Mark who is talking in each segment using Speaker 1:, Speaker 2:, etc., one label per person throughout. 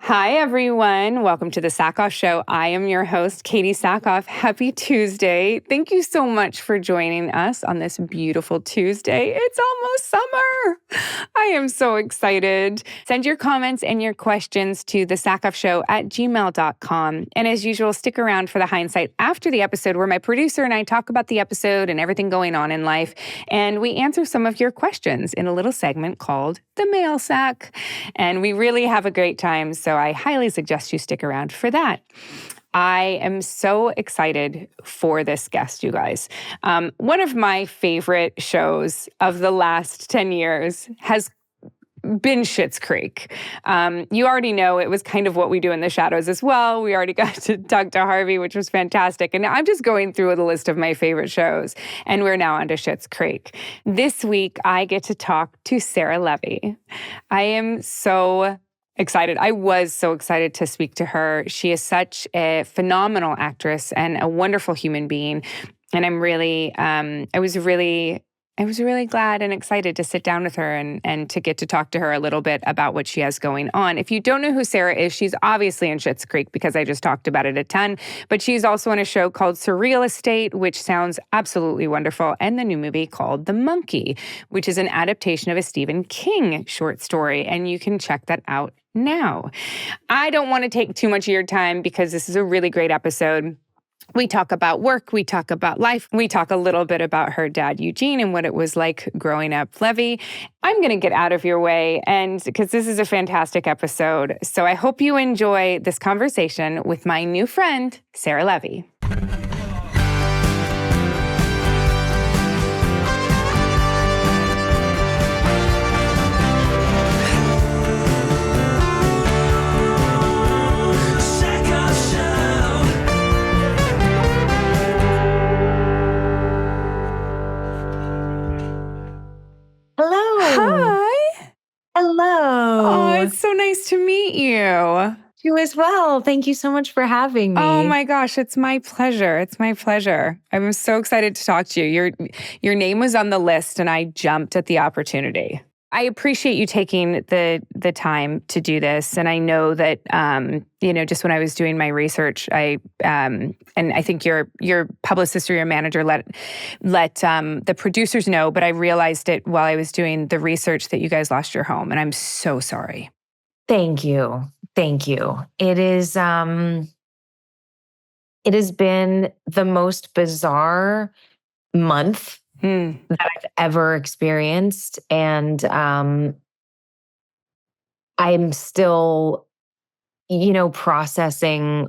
Speaker 1: Hi, everyone. Welcome to the Sackhoff Show. I am your host, Katee Sackhoff. Happy Tuesday. Thank you so much for joining us on this beautiful Tuesday. It's almost summer. I am so excited. Send your comments and your questions to thesackhoffshow@gmail.com. And as usual, stick around for the hindsight after the episode where my producer and I talk about the episode and everything going on in life. And we answer some of your questions in a little segment called The Mail Sack. And we really have a great time. So I highly suggest you stick around for that. I am so excited for this guest, you guys. One of my favorite shows of the last 10 years has been Schitt's Creek. You already know it was kind of what we do in the shadows as well. We already got to talk to Harvey, which was fantastic. And I'm just going through the list of my favorite shows. And we're now on to Schitt's Creek. This week, I get to talk to Sarah Levy. I am so excited. I was so excited to speak to her. She is such a phenomenal actress and a wonderful human being. And I'm really, I was really glad and excited to sit down with her and to get to talk to her a little bit about what she has going on. If you don't know who Sarah is, she's obviously in Schitt's Creek because I just talked about it a ton, but she's also in a show called Surreal Estate, which sounds absolutely wonderful, and the new movie called The Monkey, which is an adaptation of a Stephen King short story, and you can check that out now. I don't want to take too much of your time because this is a really great episode. We talk about work, we talk about life, we talk a little bit about her dad, Eugene, and what it was like growing up Levy. I'm going to get out of your way and because this is a fantastic episode. So I hope you enjoy this conversation with my new friend, Sarah Levy.
Speaker 2: Hello.
Speaker 1: Oh, it's so nice to meet you.
Speaker 2: You as well. Thank you so much for having me.
Speaker 1: Oh my gosh, it's my pleasure. It's my pleasure. I'm so excited to talk to you. Your name was on the list and I jumped at the opportunity. I appreciate you taking the time to do this. And I know that, just when I was doing my research, and I think your publicist or your manager let the producers know, but I realized it while I was doing the research that you guys lost your home. And I'm so sorry.
Speaker 2: Thank you. Thank you. It has been the most bizarre month that I've ever experienced. And I'm still, processing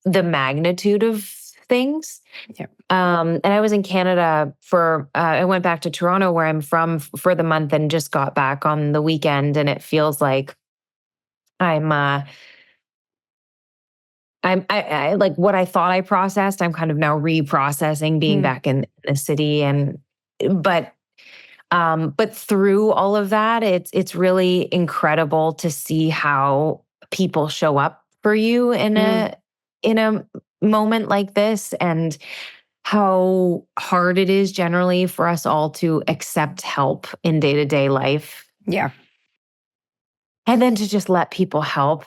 Speaker 2: the magnitude of things.
Speaker 1: Yep.
Speaker 2: And I was in Canada I went back to Toronto where I'm from for the month and just got back on the weekend. And it feels like I like what I thought I processed, I'm kind of now reprocessing being back in the city. But through all of that, it's really incredible to see how people show up for you in a moment like this, and how hard it is generally for us all to accept help in day-to-day life.
Speaker 1: Yeah.
Speaker 2: And then to just let people help.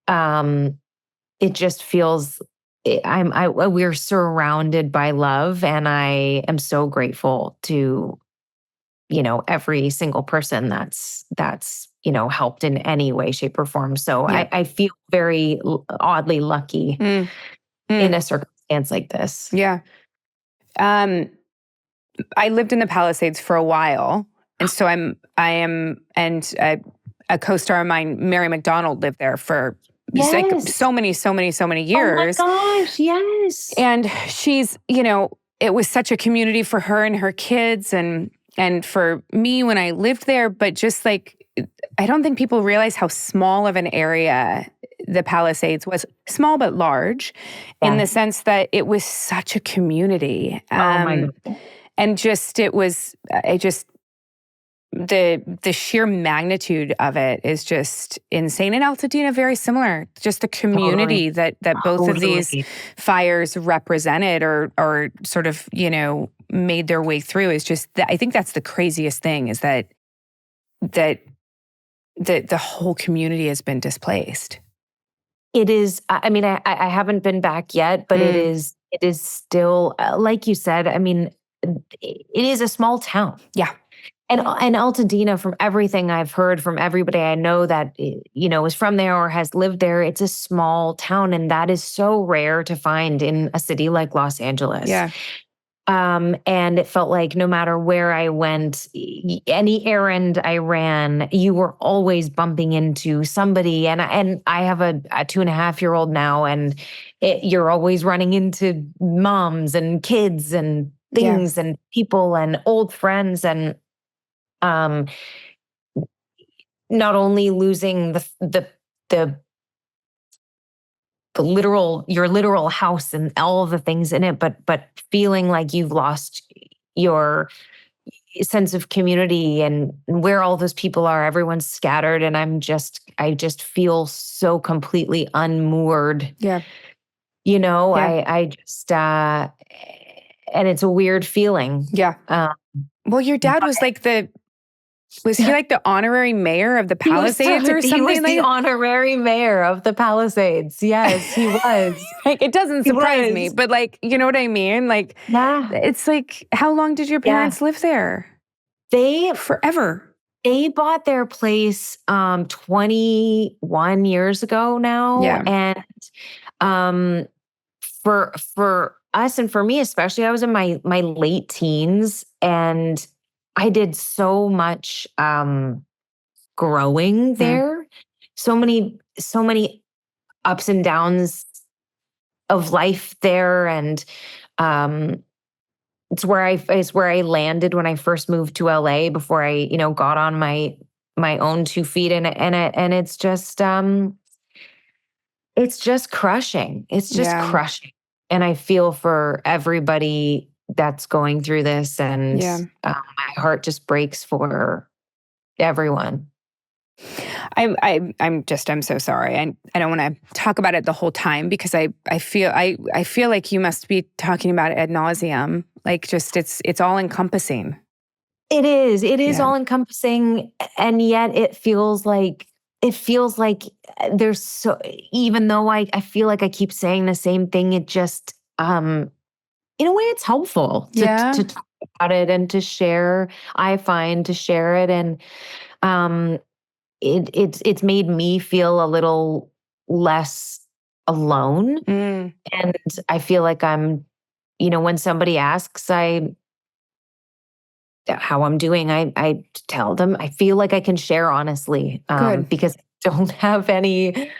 Speaker 2: It just feels we're surrounded by love, and I am so grateful to, every single person that's helped in any way, shape, or form. So yeah. I feel very oddly lucky in a circumstance like this.
Speaker 1: Yeah. I lived in the Palisades for a while, and so a co-star of mine, Mary McDonald, lived there for like so many years.
Speaker 2: Oh my gosh, yes.
Speaker 1: And she's, it was such a community for her and her kids and for me when I lived there, but just like, I don't think people realize how small of an area the Palisades was. Small but large in the sense that it was such a community.
Speaker 2: Oh my God.
Speaker 1: And the sheer magnitude of it is just insane. And Altadena, very similar. Just the community that both of these fires represented or sort of, made their way through is just, I think that's the craziest thing is that the whole community has been displaced.
Speaker 2: It is, I mean, I haven't been back yet, but it is still, like you said, I mean, it is a small town.
Speaker 1: Yeah.
Speaker 2: And Altadena, from everything I've heard from everybody I know that, is from there or has lived there, it's a small town. And that is so rare to find in a city like Los Angeles.
Speaker 1: Yeah.
Speaker 2: And it felt like no matter where I went, any errand I ran, you were always bumping into somebody. And I have a 2.5-year-old now, and you're always running into moms and kids and things and people and old friends. And not only losing the your literal house and all of the things in it, but feeling like you've lost your sense of community and where all those people are. Everyone's scattered, and I just feel so completely unmoored.
Speaker 1: Yeah.
Speaker 2: I just and it's a weird feeling.
Speaker 1: Yeah. Well, your dad was like was he like the honorary mayor of the Palisades or something?
Speaker 2: He was the honorary mayor of the Palisades. Yes, he was.
Speaker 1: Like, it doesn't surprise me, but like, you know what I mean? Like, it's like, how long did your parents live there? Forever.
Speaker 2: They bought their place 21 years ago now.
Speaker 1: Yeah.
Speaker 2: And for us and for me especially, I was in my late teens, and I did so much growing there. So many ups and downs of life there. And it's where I landed when I first moved to LA before I, got on my own 2 feet. And it's just crushing. It's just crushing. And I feel for everybody that's going through this. And my heart just breaks for everyone.
Speaker 1: I'm so sorry. I don't want to talk about it the whole time, because I feel like you must be talking about it ad nauseum. Like, just it's all encompassing.
Speaker 2: It is all encompassing, and yet it feels like there's so, even though I feel like I keep saying the same thing, it just in a way it's helpful to talk about it and to share. I find to share it, and it's made me feel a little less alone. And I feel like I'm, when somebody asks how I'm doing, I tell them. I feel like I can share honestly, because I don't have any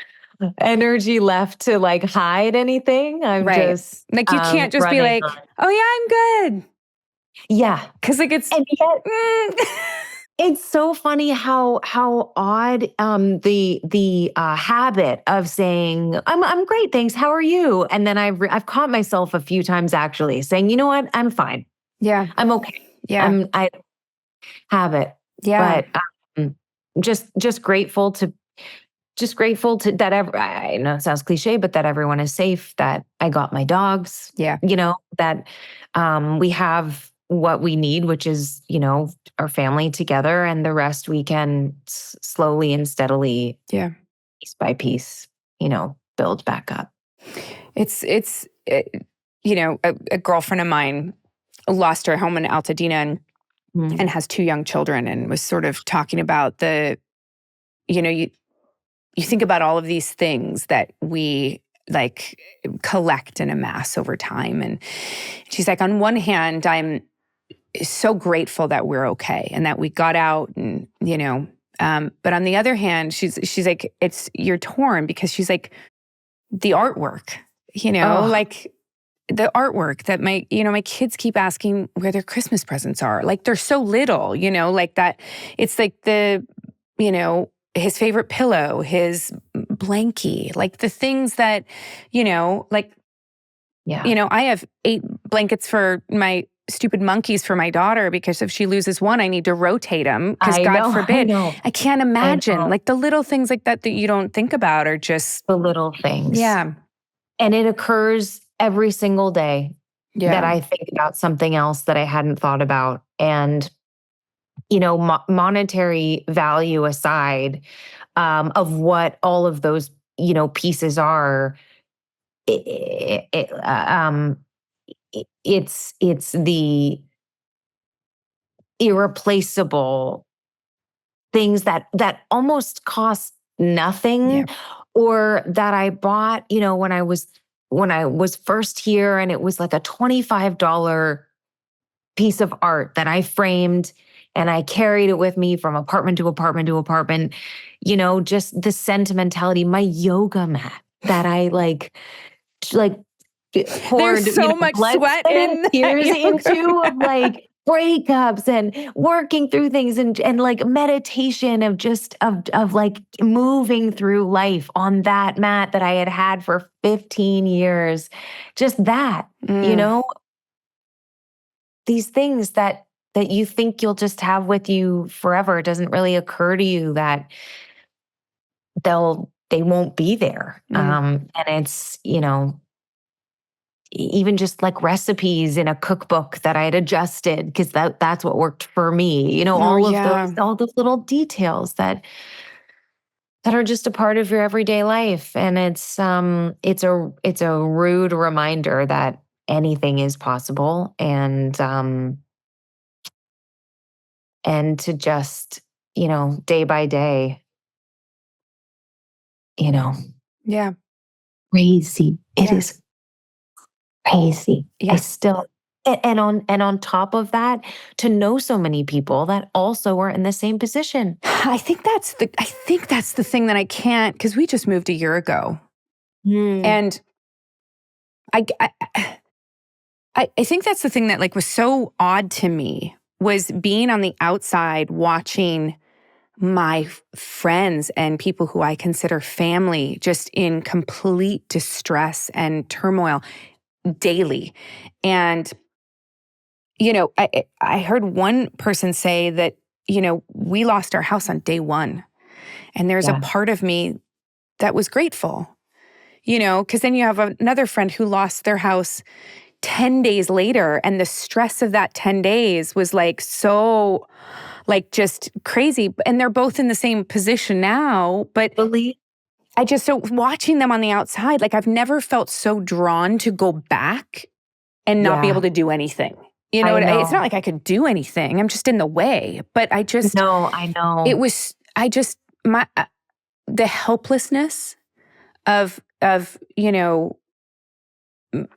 Speaker 2: energy left to like hide anything. I'm just
Speaker 1: like, you can't just be like, oh yeah, I'm good.
Speaker 2: Yeah.
Speaker 1: Cause like it's
Speaker 2: it's so funny how odd the habit of saying, I'm great, thanks. How are you? And then I've caught myself a few times actually saying, you know what? I'm fine.
Speaker 1: Yeah.
Speaker 2: I'm okay.
Speaker 1: Yeah.
Speaker 2: I have it.
Speaker 1: Yeah.
Speaker 2: But just grateful to that I know it sounds cliche, but that everyone is safe, that I got my dogs.
Speaker 1: Yeah.
Speaker 2: That we have what we need, which is, our family together, and the rest we can slowly and steadily, piece by piece, build back up.
Speaker 1: It's a girlfriend of mine lost her home in Altadena and has 2 young children, and was sort of talking about you think about all of these things that we like collect and amass over time. And she's like, on one hand, I'm so grateful that we're okay and that we got out, and, but on the other hand, she's like, you're torn, because she's like, the artwork, like the artwork that my kids keep asking where their Christmas presents are. Like, they're so little, like that. It's like his favorite pillow, his blankie, like the things that, I have 8 blankets for my stupid monkeys for my daughter, because if she loses one, I need to rotate them, because God forbid. I can't imagine like the little things like that you don't think about are just
Speaker 2: the little things.
Speaker 1: Yeah.
Speaker 2: And it occurs every single day that I think about something else that I hadn't thought about. And monetary value aside, of what all of those, pieces are, it's the irreplaceable things that almost cost nothing,
Speaker 1: Yeah.
Speaker 2: or that I bought, when I was first here, and it was like a $25 piece of art that I framed, and I carried it with me from apartment to apartment to apartment. Just the sentimentality, my yoga mat that I poured,
Speaker 1: There's so much
Speaker 2: blood,
Speaker 1: sweat
Speaker 2: sweat,
Speaker 1: in
Speaker 2: and
Speaker 1: that
Speaker 2: tears
Speaker 1: yoga
Speaker 2: into, of breakups and working through things, and meditation of just of moving through life on that mat that I had for 15 years. Just that, these things that you think you'll just have with you forever. It doesn't really occur to you that they won't be there. And it's, even just recipes in a cookbook that I had adjusted because that's what worked for me. All those little details that are just a part of your everyday life. And it's a rude reminder that anything is possible, and to just, day by day,
Speaker 1: Yeah.
Speaker 2: crazy. It is crazy.
Speaker 1: Yeah.
Speaker 2: I still, and on top of that, to know so many people that also were in the same position.
Speaker 1: I think that's the thing that I can't, because we just moved a year ago. And I think that's the thing that was so odd to me, was being on the outside watching my friends and people who I consider family just in complete distress and turmoil daily. And, I heard one person say that, we lost our house on day one. And there's a part of me that was grateful, because then you have another friend who lost their house 10 days later. And the stress of that 10 days was so just crazy. And they're both in the same position now. But I just, so watching them on the outside, I've never felt so drawn to go back and not be able to do anything. It's not like I could do anything. I'm just in the way. But I just,
Speaker 2: no, I know.
Speaker 1: It was, the helplessness of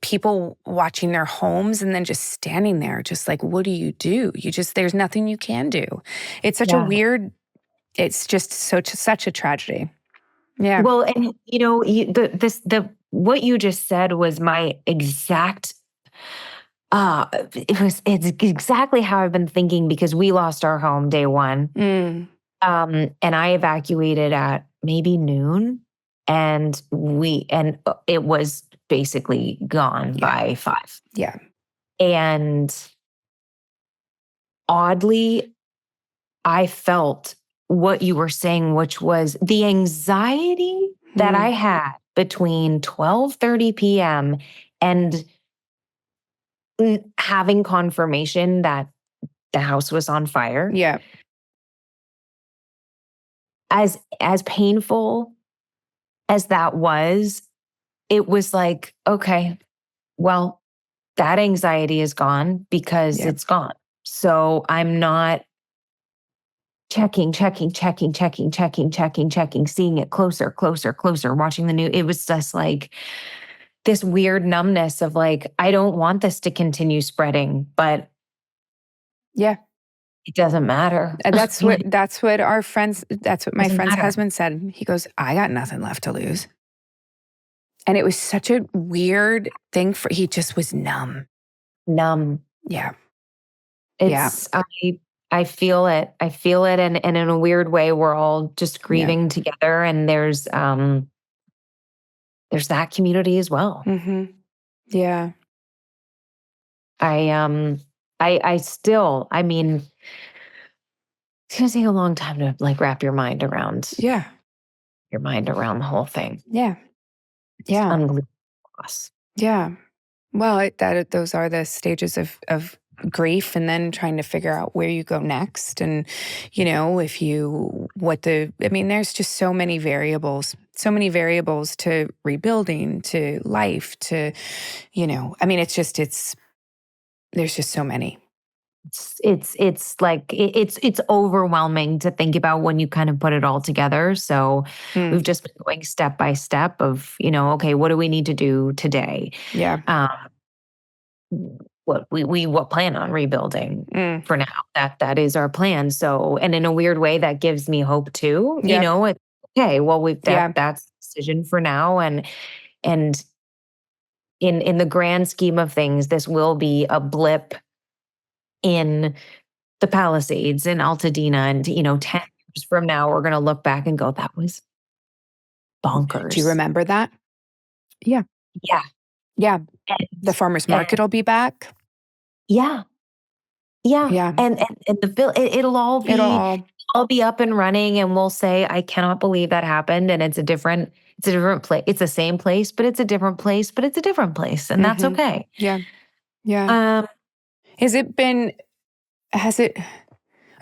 Speaker 1: people watching their homes and then just standing there, just what do? You just, there's nothing you can do. It's such a weird, it's just such a tragedy. Yeah.
Speaker 2: Well, and what you just said was my exact, it's exactly how I've been thinking, because we lost our home day one. And I evacuated at maybe noon, and it was basically gone by 5.
Speaker 1: Yeah.
Speaker 2: And oddly, I felt what you were saying, which was the anxiety that I had between 12:30 p.m. and having confirmation that the house was on fire.
Speaker 1: Yeah.
Speaker 2: As painful as that was, it was okay, well, that anxiety is gone because it's gone. So I'm not checking, seeing it closer, watching the news. It was just this weird numbness of I don't want this to continue spreading, but it doesn't matter.
Speaker 1: And that's what my friend's husband said. He goes, I got nothing left to lose. And it was such a weird thing he just was numb. Yeah.
Speaker 2: I feel it. And in a weird way, we're all just grieving together. And there's that community as well.
Speaker 1: Mm-hmm. Yeah.
Speaker 2: I still, it's going to take a long time to wrap your mind around.
Speaker 1: Yeah.
Speaker 2: Your mind around the whole thing.
Speaker 1: Yeah. Yeah.
Speaker 2: It's unbelievable.
Speaker 1: Yeah. Well, those are the stages of grief, and then trying to figure out where you go next. And, there's just so many variables so many variables to rebuilding, to life, to, I mean, there's just so many.
Speaker 2: It's overwhelming to think about when you kind of put it all together. So we've just been going step by step of, okay, what do we need to do today?
Speaker 1: Yeah.
Speaker 2: What we plan on rebuilding for now. That is our plan. So, and in a weird way, that gives me hope too.
Speaker 1: Yep.
Speaker 2: Okay, well, that's the decision for now, and in the grand scheme of things, this will be a blip in the Palisades in Altadena, and 10 years from now, we're going to look back and go, that was bonkers.
Speaker 1: Do you remember that? Yeah.
Speaker 2: Yeah.
Speaker 1: Yeah. The farmer's market will be back.
Speaker 2: Yeah. Yeah.
Speaker 1: Yeah.
Speaker 2: And it'll all be up and running, and we'll say, I cannot believe that happened. And it's a different place. It's the same place, but it's a different place, but it's a different place. And that's okay.
Speaker 1: Yeah. Yeah.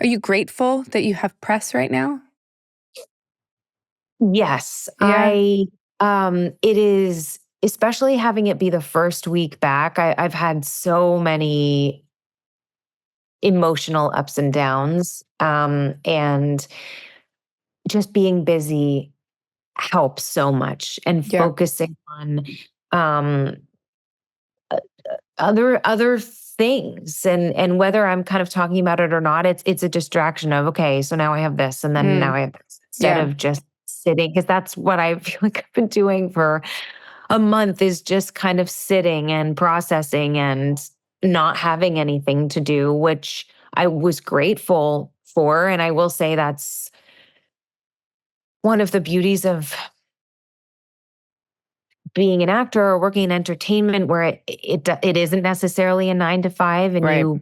Speaker 1: Are you grateful that you have press right now?
Speaker 2: Yes.
Speaker 1: Yeah.
Speaker 2: It is, especially having it be the first week back. I've had so many emotional ups and downs. And just being busy helps so much, and focusing on other things, and whether I'm kind of talking about it or not, it's a distraction of, okay, so now I have this, and then now I have this, instead of just sitting, because that's what I feel like I've been doing for a month, is just kind of sitting and processing and not having anything to do, which I was grateful for. And I will say that's one of the beauties of being an actor or working in entertainment, where it isn't necessarily a 9 to 5, and you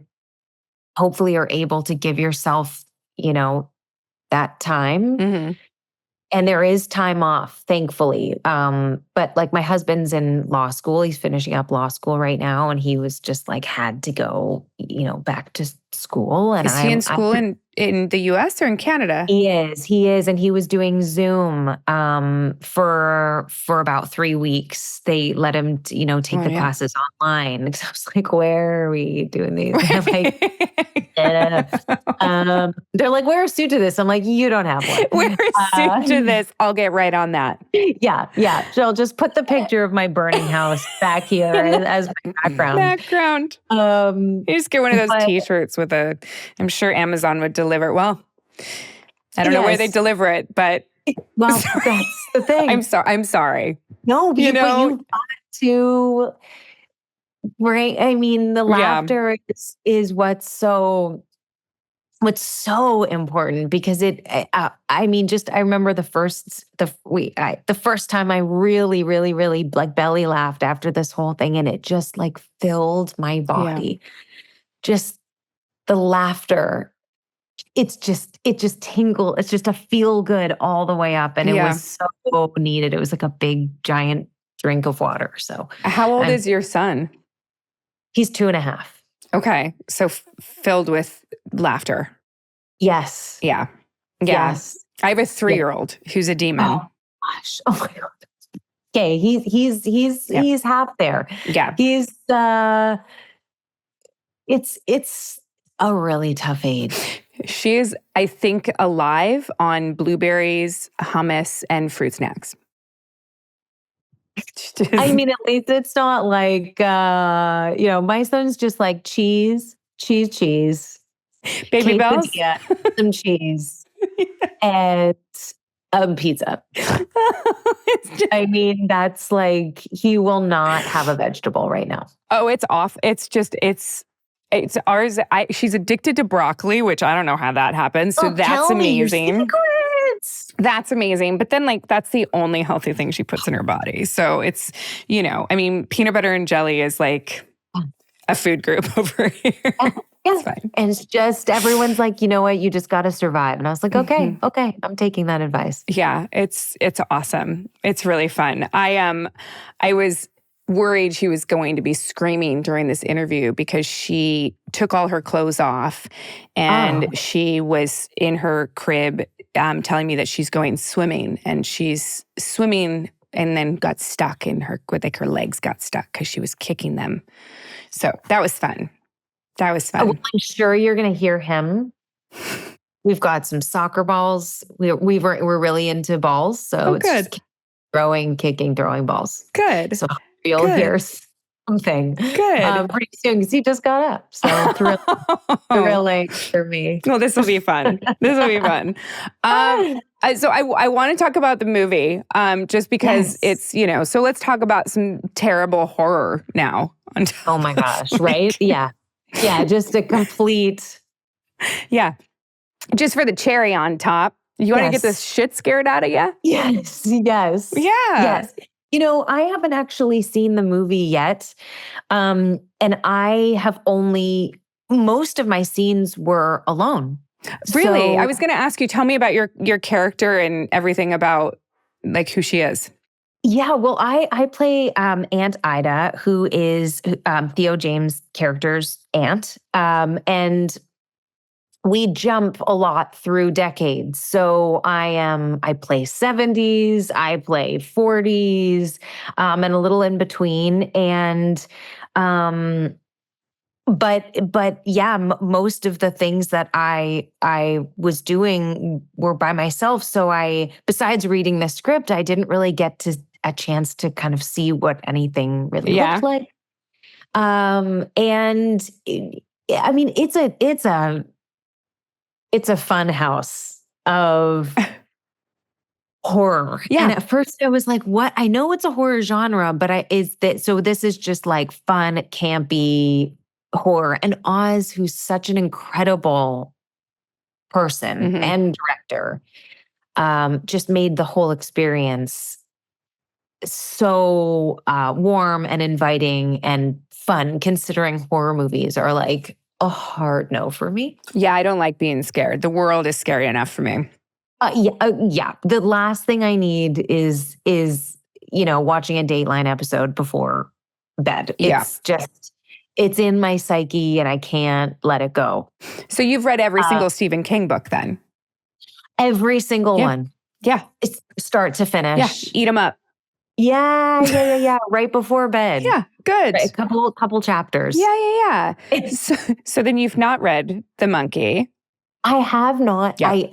Speaker 2: hopefully are able to give yourself, that time.
Speaker 1: Mm-hmm.
Speaker 2: And there is time off, thankfully. But like, my husband's in law school. He's finishing up law school right now. And he was just like, had to go, back to school. And
Speaker 1: is he in school in the US or in Canada?
Speaker 2: He is. And he was doing Zoom for about 3 weeks. They let him, take the classes online. Because I was like, where are we doing these? I'm like, they're like, wear a suit to this. I'm like, you don't have one.
Speaker 1: Wear a suit to this. I'll get right on that.
Speaker 2: Yeah. So I'll just put the picture of my burning house back here as my background.
Speaker 1: You just get one of those T-shirts with I'm sure Amazon would deliver. Well, I don't know where they deliver it, but
Speaker 2: that's the thing.
Speaker 1: I'm sorry.
Speaker 2: No, but you got to right. I mean, the laughter is what's so important, because I remember the first time I really, really, really like belly laughed after this whole thing, and it just like filled my body. Just the laughter. It just tingled. It's just a feel good all the way up. And it was so needed. It was like a big, giant drink of water. So
Speaker 1: how old is your son?
Speaker 2: He's 2.5.
Speaker 1: Okay. So filled with laughter.
Speaker 2: Yes.
Speaker 1: Yeah.
Speaker 2: Yes.
Speaker 1: I have a 3-year-old who's a demon.
Speaker 2: Oh gosh. Oh my God. Okay. He's half there.
Speaker 1: Yeah.
Speaker 2: He's it's a really tough age.
Speaker 1: She is, I think, alive on blueberries, hummus, and fruit snacks.
Speaker 2: I mean, at least it's not like, my son's just like cheese,
Speaker 1: baby bells,
Speaker 2: some cheese, and pizza. I mean, that's like, he will not have a vegetable right now.
Speaker 1: Oh, it's off. It's ours. She's addicted to broccoli, which I don't know how that happens. So that's amazing. That's amazing. But then that's the only healthy thing she puts in her body. So it's, peanut butter and jelly is like a food group over here.
Speaker 2: It's fine. And it's just, everyone's like, you know what, you just got to survive. And I was like, okay, I'm taking that advice.
Speaker 1: Yeah, it's awesome. It's really fun. I was worried she was going to be screaming during this interview because she took all her clothes off and she was in her crib telling me that she's going swimming, and she's swimming and then got stuck in her, like her legs got stuck because she was kicking them. So that was fun. That was fun.
Speaker 2: Well, I'm sure you're going to hear him. We've got some soccer balls. We're really into balls. So it's
Speaker 1: good.
Speaker 2: Just throwing, kicking, throwing balls.
Speaker 1: Good.
Speaker 2: So you'll hear something.
Speaker 1: Good.
Speaker 2: Pretty soon because he just got up. So thrilling for me.
Speaker 1: Well, this will be fun. This will be fun. So I want to talk about the movie just because it's, so let's talk about some terrible horror now.
Speaker 2: Oh my gosh, right? Yeah. Yeah, just a complete.
Speaker 1: Yeah. Just for the cherry on top. You want to get this shit scared out of you?
Speaker 2: Yes. Yes.
Speaker 1: Yeah.
Speaker 2: Yes. I haven't actually seen the movie yet. And I have most of my scenes were alone.
Speaker 1: Really?
Speaker 2: So,
Speaker 1: I was going to ask you, tell me about your character and everything about like who she is.
Speaker 2: Yeah, well, I play Aunt Ida, who is Theo James' character's aunt. And we jump a lot through decades. So I play 70s, I play 40s, and a little in between. And but yeah, most of the things that I was doing were by myself. So besides reading the script, I didn't really get a chance to kind of see what anything really looked like. And I mean, it's a fun house of horror.
Speaker 1: Yeah.
Speaker 2: And at first I was like, what? I know it's a horror genre, but this is just like fun, campy horror. And Oz, who's such an incredible person and director, just made the whole experience so warm and inviting and fun, considering horror movies are like a hard no for me.
Speaker 1: Yeah, I don't like being scared. The world is scary enough for me.
Speaker 2: Yeah. The last thing I need is watching a Dateline episode before bed. It's in my psyche and I can't let it go.
Speaker 1: So you've read every single Stephen King book then?
Speaker 2: Every single one.
Speaker 1: Yeah.
Speaker 2: It's start to finish.
Speaker 1: Yeah. Eat them up.
Speaker 2: Yeah. Right before bed.
Speaker 1: Yeah. Good.
Speaker 2: Right, a couple chapters.
Speaker 1: Yeah. So then you've not read The Monkey.
Speaker 2: I have not.
Speaker 1: Yeah.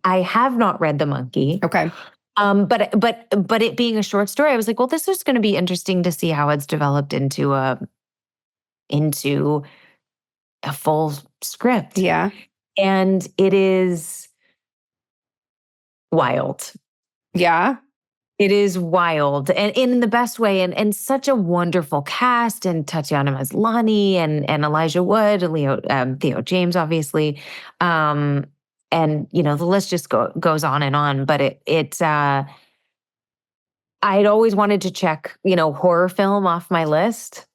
Speaker 2: I have not read The Monkey.
Speaker 1: Okay.
Speaker 2: But it being a short story, I was like, well, this is going to be interesting to see how it's developed into a full script.
Speaker 1: Yeah.
Speaker 2: And it is wild.
Speaker 1: Yeah.
Speaker 2: It is wild, and in the best way, and such a wonderful cast, and Tatiana Maslany and Elijah Wood, and Theo James, obviously, and the list just goes on and on. But I'd always wanted to check horror film off my list.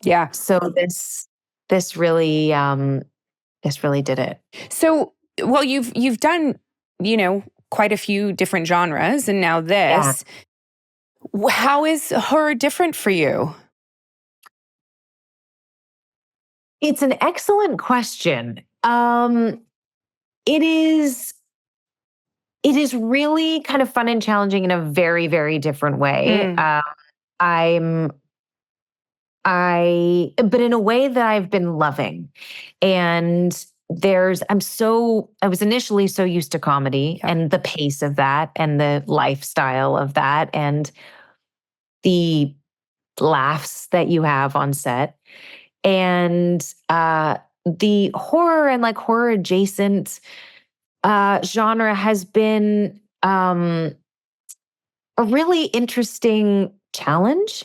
Speaker 1: Yeah.
Speaker 2: So this really did it.
Speaker 1: So well, you've done quite a few different genres, and now this. Yeah. How is horror different for you?
Speaker 2: It's an excellent question. It is really kind of fun and challenging in a very, very different way. But in a way that I've been loving. And I was initially so used to comedy and the pace of that and the lifestyle of that and the laughs that you have on set. And the horror and like horror adjacent genre has been a really interesting challenge,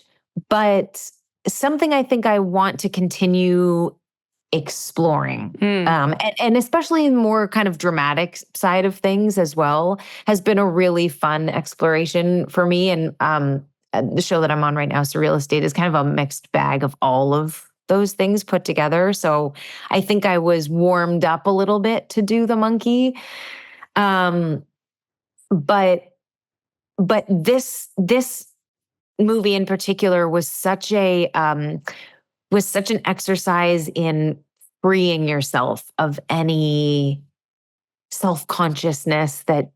Speaker 2: but something I think I want to continue exploring. And especially in more kind of dramatic side of things as well has been a really fun exploration for me. And the show that I'm on right now, Surreal Estate, is kind of a mixed bag of all of those things put together. So I think I was warmed up a little bit to do The Monkey. But this movie in particular was such an exercise in freeing yourself of any self-consciousness that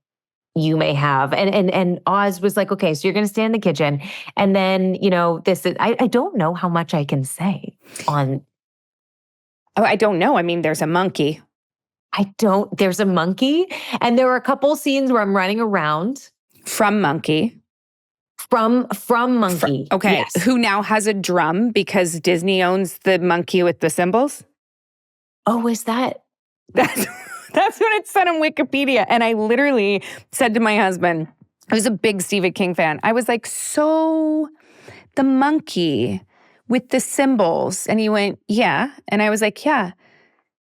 Speaker 2: you may have. And Oz was like, okay, so you're going to stay in the kitchen. And then, this is, I don't know how much I can say on.
Speaker 1: Oh, I don't know. I mean, there's a monkey.
Speaker 2: There's a monkey. And there were a couple scenes where I'm running around.
Speaker 1: From monkey.
Speaker 2: From monkey.
Speaker 1: Okay.
Speaker 2: Yes.
Speaker 1: Who now has a drum because Disney owns the monkey with the cymbals?
Speaker 2: Oh, is that?
Speaker 1: That's what it said on Wikipedia. And I literally said to my husband, I was a big Stephen King fan. I was like, so the monkey with the cymbals. And he went, yeah. And I was like, yeah,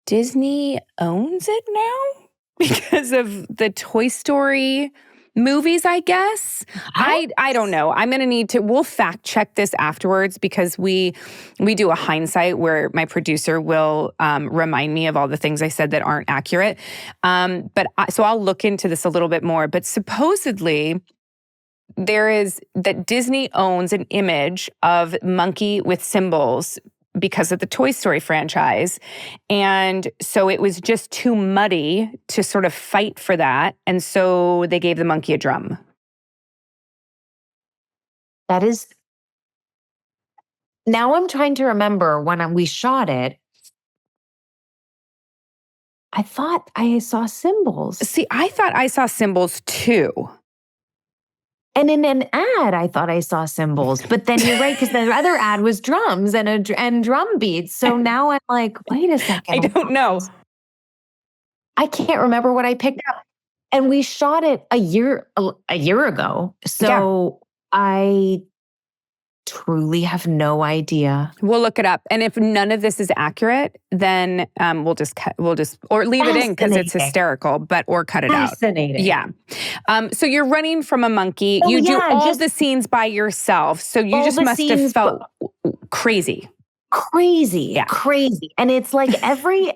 Speaker 1: Disney owns it now because of the Toy Story movies, I guess. I don't know. I'm going to need to, we'll fact check this afterwards because we do a hindsight where my producer will remind me of all the things I said that aren't accurate. So I'll look into this a little bit more. But supposedly that Disney owns an image of monkey with cymbals because of the Toy Story franchise. And so it was just too muddy to sort of fight for that. And so they gave the monkey a drum.
Speaker 2: That is. Now I'm trying to remember when we shot it. I thought I saw cymbals.
Speaker 1: See, I thought I saw cymbals too.
Speaker 2: And in an ad, I thought I saw cymbals, but then you're right, because the other ad was drums and drum beats. So now I'm like, wait a second.
Speaker 1: I don't know.
Speaker 2: I can't remember what I picked up. And we shot it a year ago. So yeah. I truly have no idea.
Speaker 1: We'll look it up. And if none of this is accurate, then we'll just or leave it in because it's hysterical, or cut it out.
Speaker 2: Fascinating.
Speaker 1: Yeah. So you're running from a monkey. You do all the scenes by yourself. So you just must have felt crazy.
Speaker 2: Crazy. And it's like every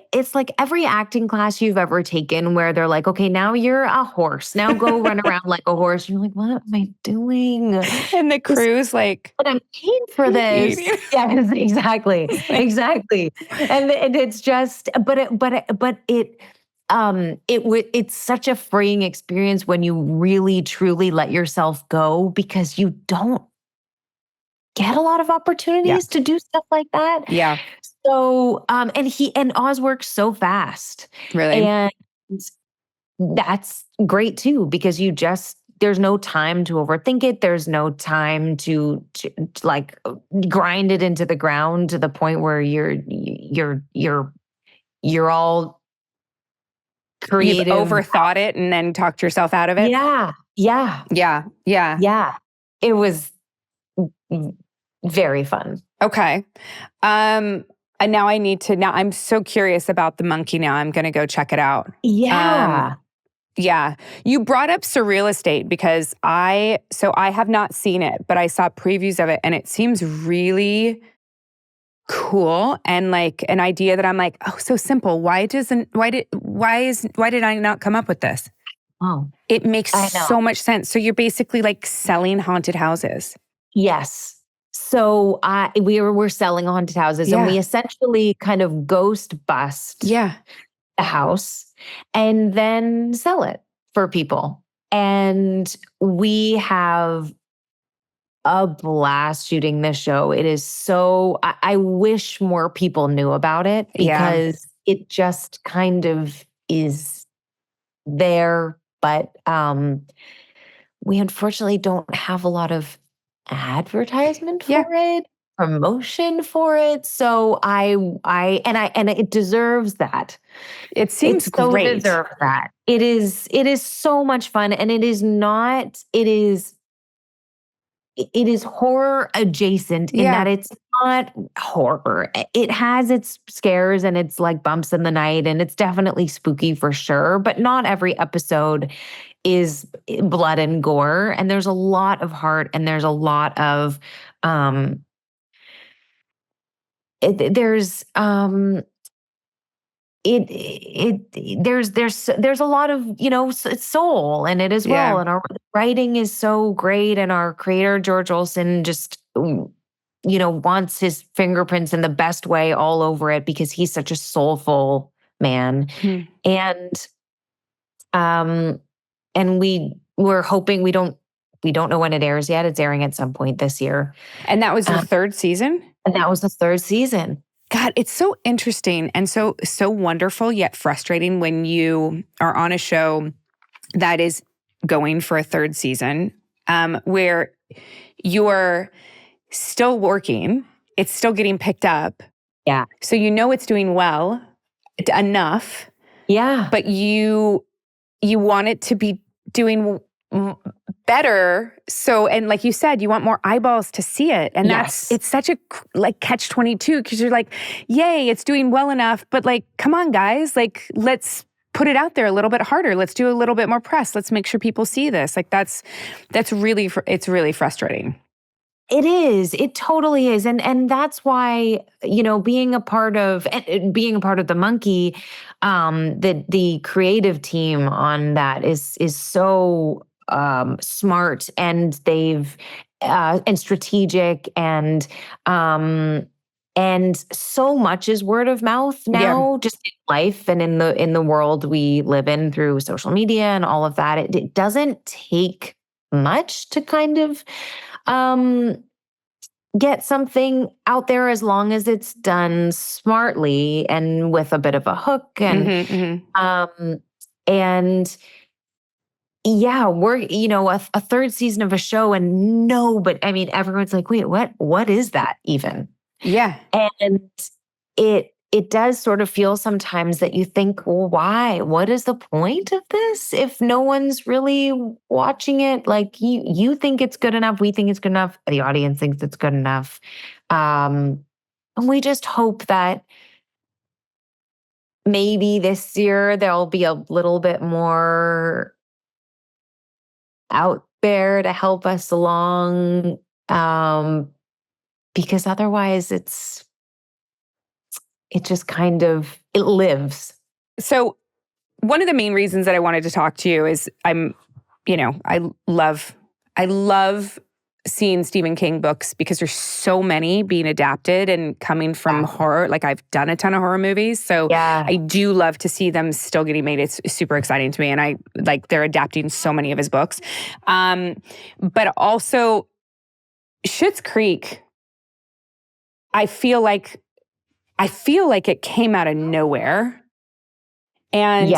Speaker 2: acting class you've ever taken where they're like, okay, now you're a horse. Now go run around like a horse. You're like, what am I doing?
Speaker 1: And the crew's like,
Speaker 2: but I'm paid for this. Yes, exactly. And it's just, it's such a freeing experience when you really, truly let yourself go, because you don't get a lot of opportunities to do stuff like that.
Speaker 1: Yeah.
Speaker 2: So, and Oz works so fast.
Speaker 1: Really?
Speaker 2: And that's great too, because there's no time to overthink it. There's no time to like grind it into the ground to the point where you're all creative.
Speaker 1: You've overthought it and then talked yourself out of it.
Speaker 2: Yeah. It was very fun.
Speaker 1: Okay. And now I'm so curious about the monkey now. I'm going to go check it out.
Speaker 2: Yeah.
Speaker 1: Yeah. You brought up Surreal Estate because I have not seen it, but I saw previews of it and it seems really cool and like an idea that I'm like, oh, so simple. Why did I not come up with this?
Speaker 2: Oh,
Speaker 1: it makes so much sense. So you're basically like selling haunted houses.
Speaker 2: Yes. So we're selling haunted houses and we essentially kind of ghost bust the house and then sell it for people. And we have a blast shooting this show. It is so, I wish more people knew about it because it just kind of is there. But we unfortunately don't have a lot of advertisement for it, promotion for it. So and it deserves that.
Speaker 1: It seems great.
Speaker 2: It deserves that. It is so much fun, and it is horror adjacent in that it's not horror. It has its scares and it's like bumps in the night, and it's definitely spooky for sure, but not every episode is blood and gore. And there's a lot of heart, and there's a lot of there's there's a lot of, soul in it as well.
Speaker 1: Yeah.
Speaker 2: And our writing is so great. And our creator, George Olson, just, wants his fingerprints in the best way all over it because he's such a soulful man.
Speaker 1: Hmm.
Speaker 2: And, we're hoping we don't know when it airs yet. It's airing at some point this year.
Speaker 1: And that was the third season?
Speaker 2: And that was the third season.
Speaker 1: God, it's so interesting and so wonderful yet frustrating when you are on a show that is going for a third season, where you're still working, it's still getting picked up.
Speaker 2: Yeah.
Speaker 1: So it's doing well enough.
Speaker 2: Yeah.
Speaker 1: But you want it to be doing better. So, and like you said, you want more eyeballs to see it. And it's such a catch-22 because you're like, yay, it's doing well enough. But come on, guys, let's put it out there a little bit harder. Let's do a little bit more press. Let's make sure people see this. It's really frustrating.
Speaker 2: It is. It totally is. And that's why, being a part of the Monkey, the creative team on that is so smart, and they've and strategic, and so much is word of mouth now, just in life and in the world we live in through social media and all of that. It doesn't take much to kind of get something out there, as long as it's done smartly and with a bit of a hook. And and yeah, we're a third season of a show, and everyone's like, wait, what is that even?
Speaker 1: Yeah.
Speaker 2: And it does sort of feel sometimes that you think, well, why? What is the point of this if no one's really watching it? You think it's good enough, we think it's good enough, the audience thinks it's good enough. And we just hope that maybe this year there'll be a little bit more out there to help us along. Because otherwise it just kind of, it lives.
Speaker 1: So one of the main reasons that I wanted to talk to you is I love seeing Stephen King books because there's so many being adapted and coming from horror. I've done a ton of horror movies, so I do love to see them still getting made. It's super exciting to me, and they're adapting so many of his books. But also Schitt's Creek, I feel like it came out of nowhere. And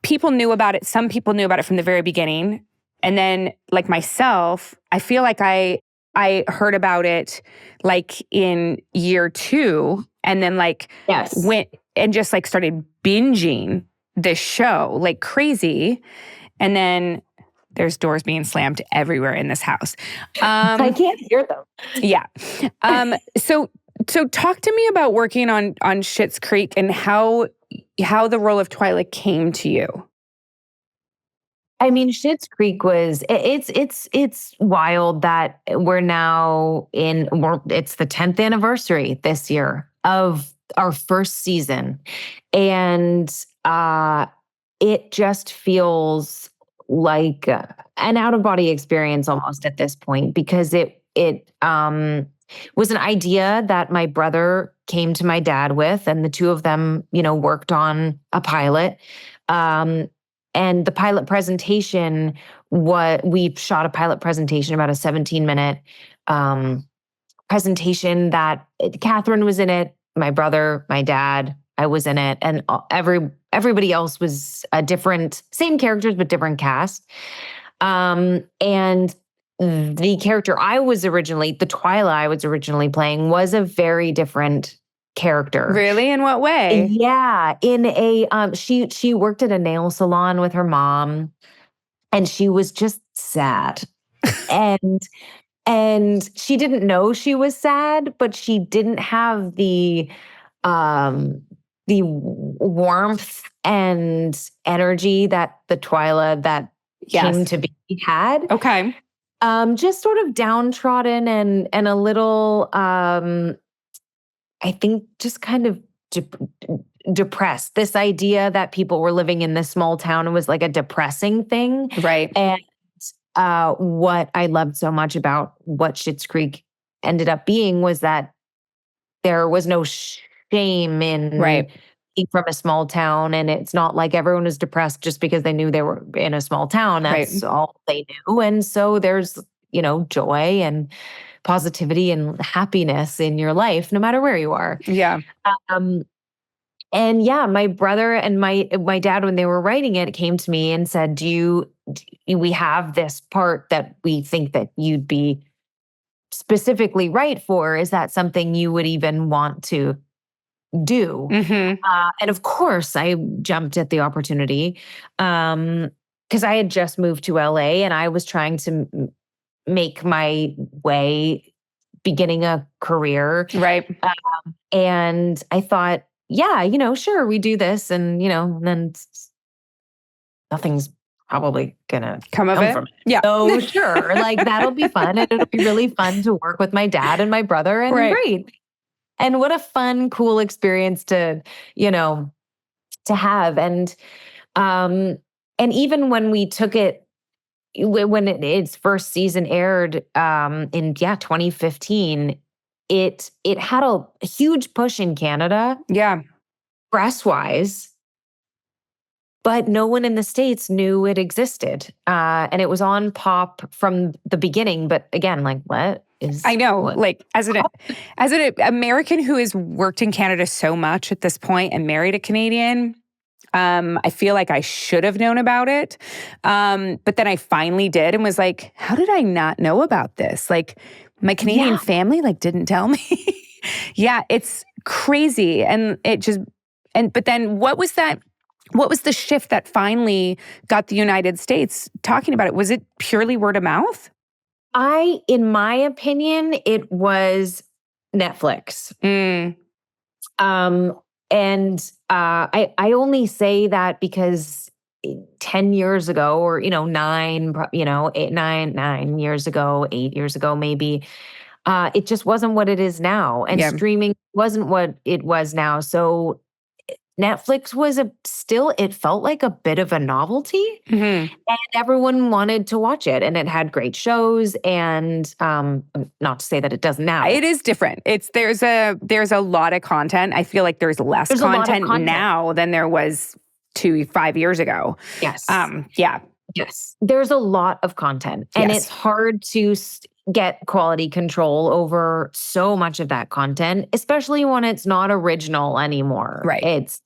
Speaker 1: people knew about it. Some people knew about it from the very beginning. And then myself, I feel like I heard about it in year 2, and then went and just started binging this show like crazy. And then there's doors being slammed everywhere in this house.
Speaker 2: I can't hear them.
Speaker 1: Yeah. So talk to me about working on Schitt's Creek and how the role of Twyla came to you.
Speaker 2: Schitt's Creek was, it's wild that we're now it's the 10th anniversary this year of our first season. And it just feels like an out-of-body experience almost at this point, because it was an idea that my brother came to my dad with, and the two of them, worked on a pilot. And the pilot presentation, we shot a pilot presentation, about a 17-minute presentation that Catherine was in it, my brother, my dad, I was in it, and everybody else was same characters, but different cast. And the character the Twyla I was originally playing, was a very different character.
Speaker 1: Really? In what way?
Speaker 2: Yeah. She worked at a nail salon with her mom, and she was just sad. and she didn't know she was sad, but she didn't have the warmth and energy that the Twyla that came to be had.
Speaker 1: Okay.
Speaker 2: Just sort of downtrodden and a little, I think, just kind of depressed. This idea that people were living in this small town was like a depressing thing.
Speaker 1: Right.
Speaker 2: And what I loved so much about what Schitt's Creek ended up being was that there was no shame in being from a small town. And it's not like everyone was depressed just because they knew they were in a small town. That's all they knew. And so there's, joy and positivity and happiness in your life, no matter where you are.
Speaker 1: Yeah.
Speaker 2: And yeah, my brother and my dad, when they were writing it, came to me and said, we have this part that we think that you'd be specifically right for. Is that something you would even want to do?
Speaker 1: Mm-hmm.
Speaker 2: And of course, I jumped at the opportunity because I had just moved to LA and I was trying to make my way, beginning a career.
Speaker 1: Right.
Speaker 2: And I thought, yeah, sure, we do this. And, then nothing's probably gonna
Speaker 1: come from it. Yeah.
Speaker 2: So sure, like that'll be fun. And it'll be really fun to work with my dad and my brother, and great. And what a fun, cool experience to have. And even when we took it, when its first season aired in 2015, it had a huge push in Canada.
Speaker 1: Yeah.
Speaker 2: Press-wise. But no one in the States knew it existed. And it was on pop from the beginning. But again, like, what is...
Speaker 1: I know, like, as an American who has worked in Canada so much at this point and married a Canadian, I feel like I should have known about it. But then I finally did and was like, how did I not know about this? Like, my Canadian family, like, didn't tell me. Yeah, it's crazy. And but then what was the shift that finally got the United States talking about it? Was it purely word of mouth?
Speaker 2: In my opinion, it was Netflix. And I only say that because 10 years ago, or 9 years ago, 8 years ago, maybe, it just wasn't what it is now, and streaming wasn't what it was now. So Netflix was it felt like a bit of a novelty, and everyone wanted to watch it, and it had great shows. And not to say that it doesn't now.
Speaker 1: It is different. There's a lot of content. I feel like there's less content now than there was 5 years ago.
Speaker 2: Yes.
Speaker 1: Yes.
Speaker 2: There's a lot of content, and it's hard to get quality control over so much of that content, especially when it's not original anymore.
Speaker 1: Right.
Speaker 2: It's,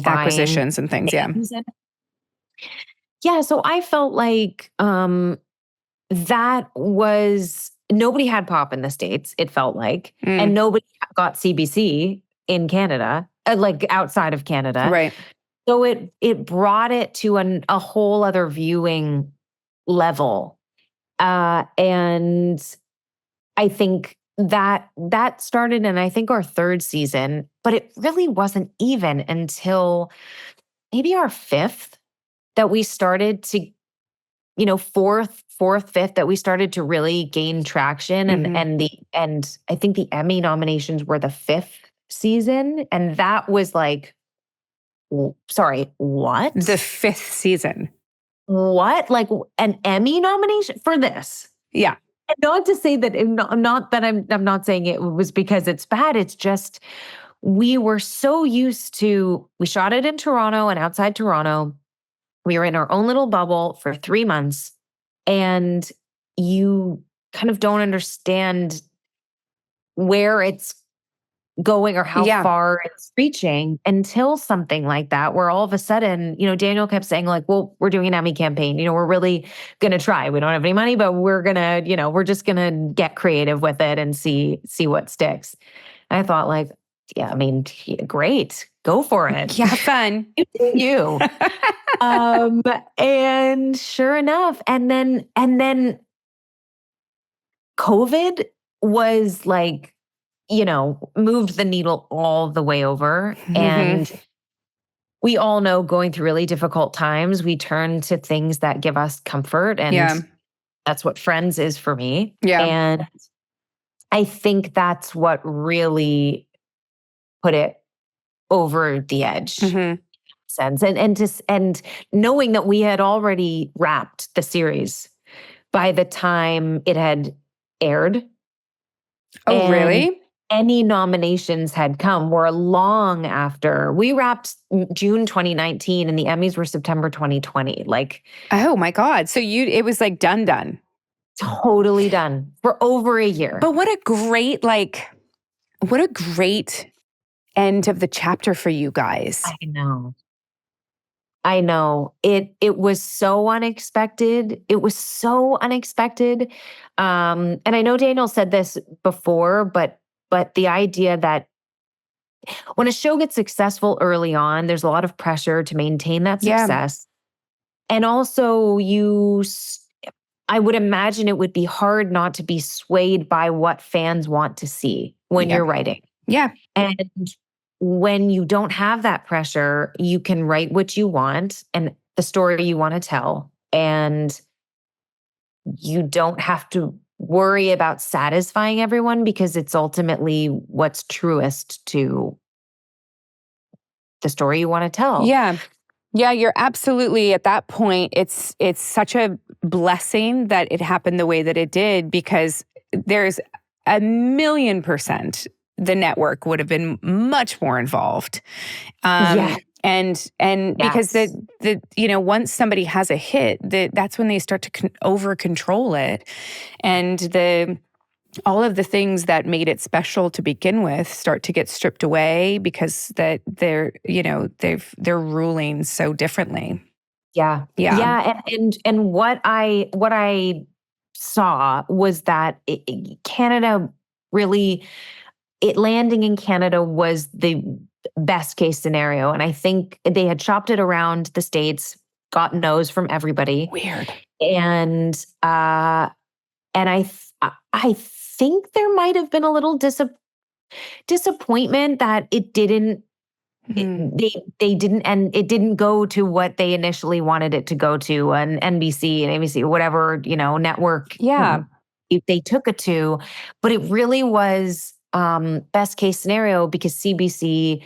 Speaker 1: acquisitions and things.
Speaker 2: Yeah. So I felt like that was, nobody had pop in the States, it felt like, and nobody got CBC in Canada, like outside of Canada.
Speaker 1: Right.
Speaker 2: So it brought it to a whole other viewing level. And I think that started in, I think, our third season, but it really wasn't even until maybe our fifth that we started to, fourth, fifth, that we started to really gain traction. And I think the Emmy nominations were the fifth season. And that was like, sorry, what?
Speaker 1: The fifth season.
Speaker 2: What? Like an Emmy nomination for this?
Speaker 1: Yeah.
Speaker 2: And not to say that I'm not saying it was because it's bad. It's just we were so used to, we shot it in Toronto and outside Toronto. We were in our own little bubble for 3 months, and you kind of don't understand where it's going or how far it's reaching until something like that, where all of a sudden, Daniel kept saying like, well, we're doing an Emmy campaign. We're really going to try. We don't have any money, but we're going to, we're just going to get creative with it and see what sticks. And I thought like, great. Go for it.
Speaker 1: Yeah, fun.
Speaker 2: You. And sure enough, and then COVID was like, moved the needle all the way over. And we all know, going through really difficult times, we turn to things that give us comfort. And that's what Friends is for me.
Speaker 1: Yeah.
Speaker 2: And I think that's what really put it over the edge.
Speaker 1: Mm-hmm.
Speaker 2: Sense. And knowing that we had already wrapped the series by the time it had aired.
Speaker 1: Oh, really?
Speaker 2: Any nominations had come were long after. We wrapped June 2019 and the Emmys were September 2020. Like,
Speaker 1: oh my God. So it was like done.
Speaker 2: Totally done for over a year.
Speaker 1: But what a great end of the chapter for you guys.
Speaker 2: I know. It was so unexpected. It was so unexpected. And I know Daniel said this before, but the idea that when a show gets successful early on, there's a lot of pressure to maintain that success. Yeah. And also I would imagine it would be hard not to be swayed by what fans want to see when you're writing.
Speaker 1: Yeah.
Speaker 2: And when you don't have that pressure, you can write what you want and the story you want to tell. And you don't have to worry about satisfying everyone because it's ultimately what's truest to the story you want to tell.
Speaker 1: Yeah. Yeah, you're absolutely at that point. It's such a blessing that it happened the way that it did because there's 1,000,000% the network would have been much more involved. And because the once somebody has a hit, that's when they start to over control it, and all of the things that made it special to begin with start to get stripped away because that they're ruling so differently.
Speaker 2: Yeah. And what I saw was that Canada really, it landing in Canada was the best case scenario. And I think they had shopped it around the States, got no's from everybody.
Speaker 1: Weird.
Speaker 2: And I think there might have been a little disappointment that it didn't. They didn't, and it didn't go to what they initially wanted it to go to, an NBC and ABC, whatever network.
Speaker 1: Yeah,
Speaker 2: they took it to, but it really was best case scenario because CBC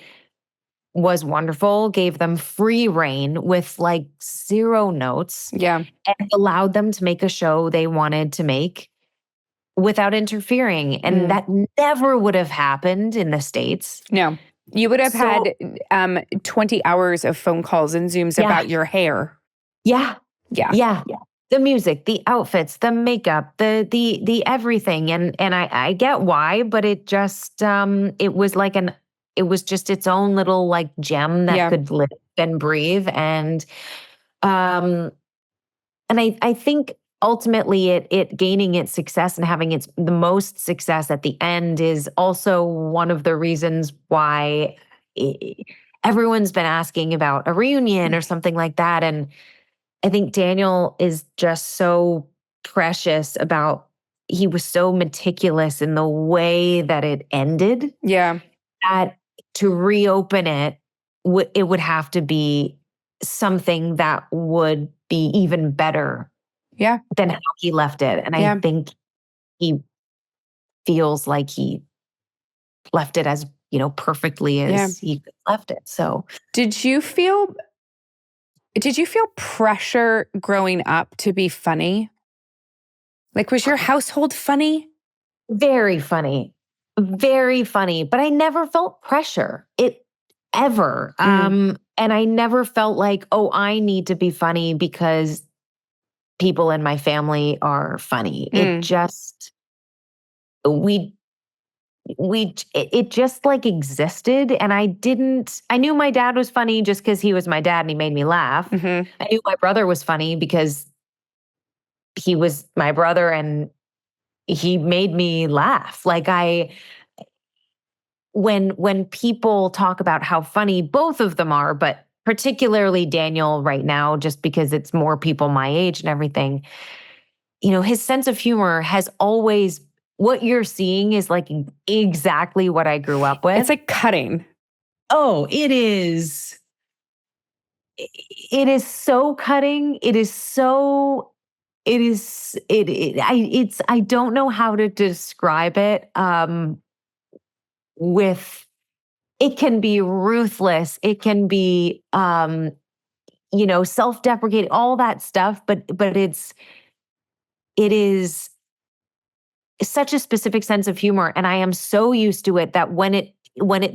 Speaker 2: was wonderful, gave them free reign with like 0 notes.
Speaker 1: Yeah,
Speaker 2: and allowed them to make a show they wanted to make without interfering. And that never would have happened in the States.
Speaker 1: No. You would have had 20 hours of phone calls and Zooms about your hair.
Speaker 2: Yeah. The music, the outfits, the makeup, the everything. And I get why, but it just it was just its own little like gem that could live and breathe. And I think ultimately it gaining its success and having the most success at the end is also one of the reasons why everyone's been asking about a reunion or something like that. And I think Daniel is just so precious he was so meticulous in the way that it ended.
Speaker 1: Yeah.
Speaker 2: That to reopen it, it would have to be something that would be even better than how he left it. And I think he feels like he left it as, perfectly as he left it. So
Speaker 1: did you feel pressure growing up to be funny? Like, was your household funny?
Speaker 2: Very funny. Very funny. But I never felt pressure. Ever. And I never felt like, oh, I need to be funny because people in my family are funny. It just, it just like existed. And I knew my dad was funny just because he was my dad and he made me laugh. I knew my brother was funny because he was my brother and he made me laugh. Like when people talk about how funny both of them are, but particularly Daniel right now, just because it's more people my age and everything, his sense of humor has always, what you're seeing is like exactly what I grew up with.
Speaker 1: It's like cutting.
Speaker 2: Oh, it is. It is so cutting. I don't know how to describe it. it can be ruthless. It can be, self-deprecating, all that stuff. But it is such a specific sense of humor. And I am so used to it that when it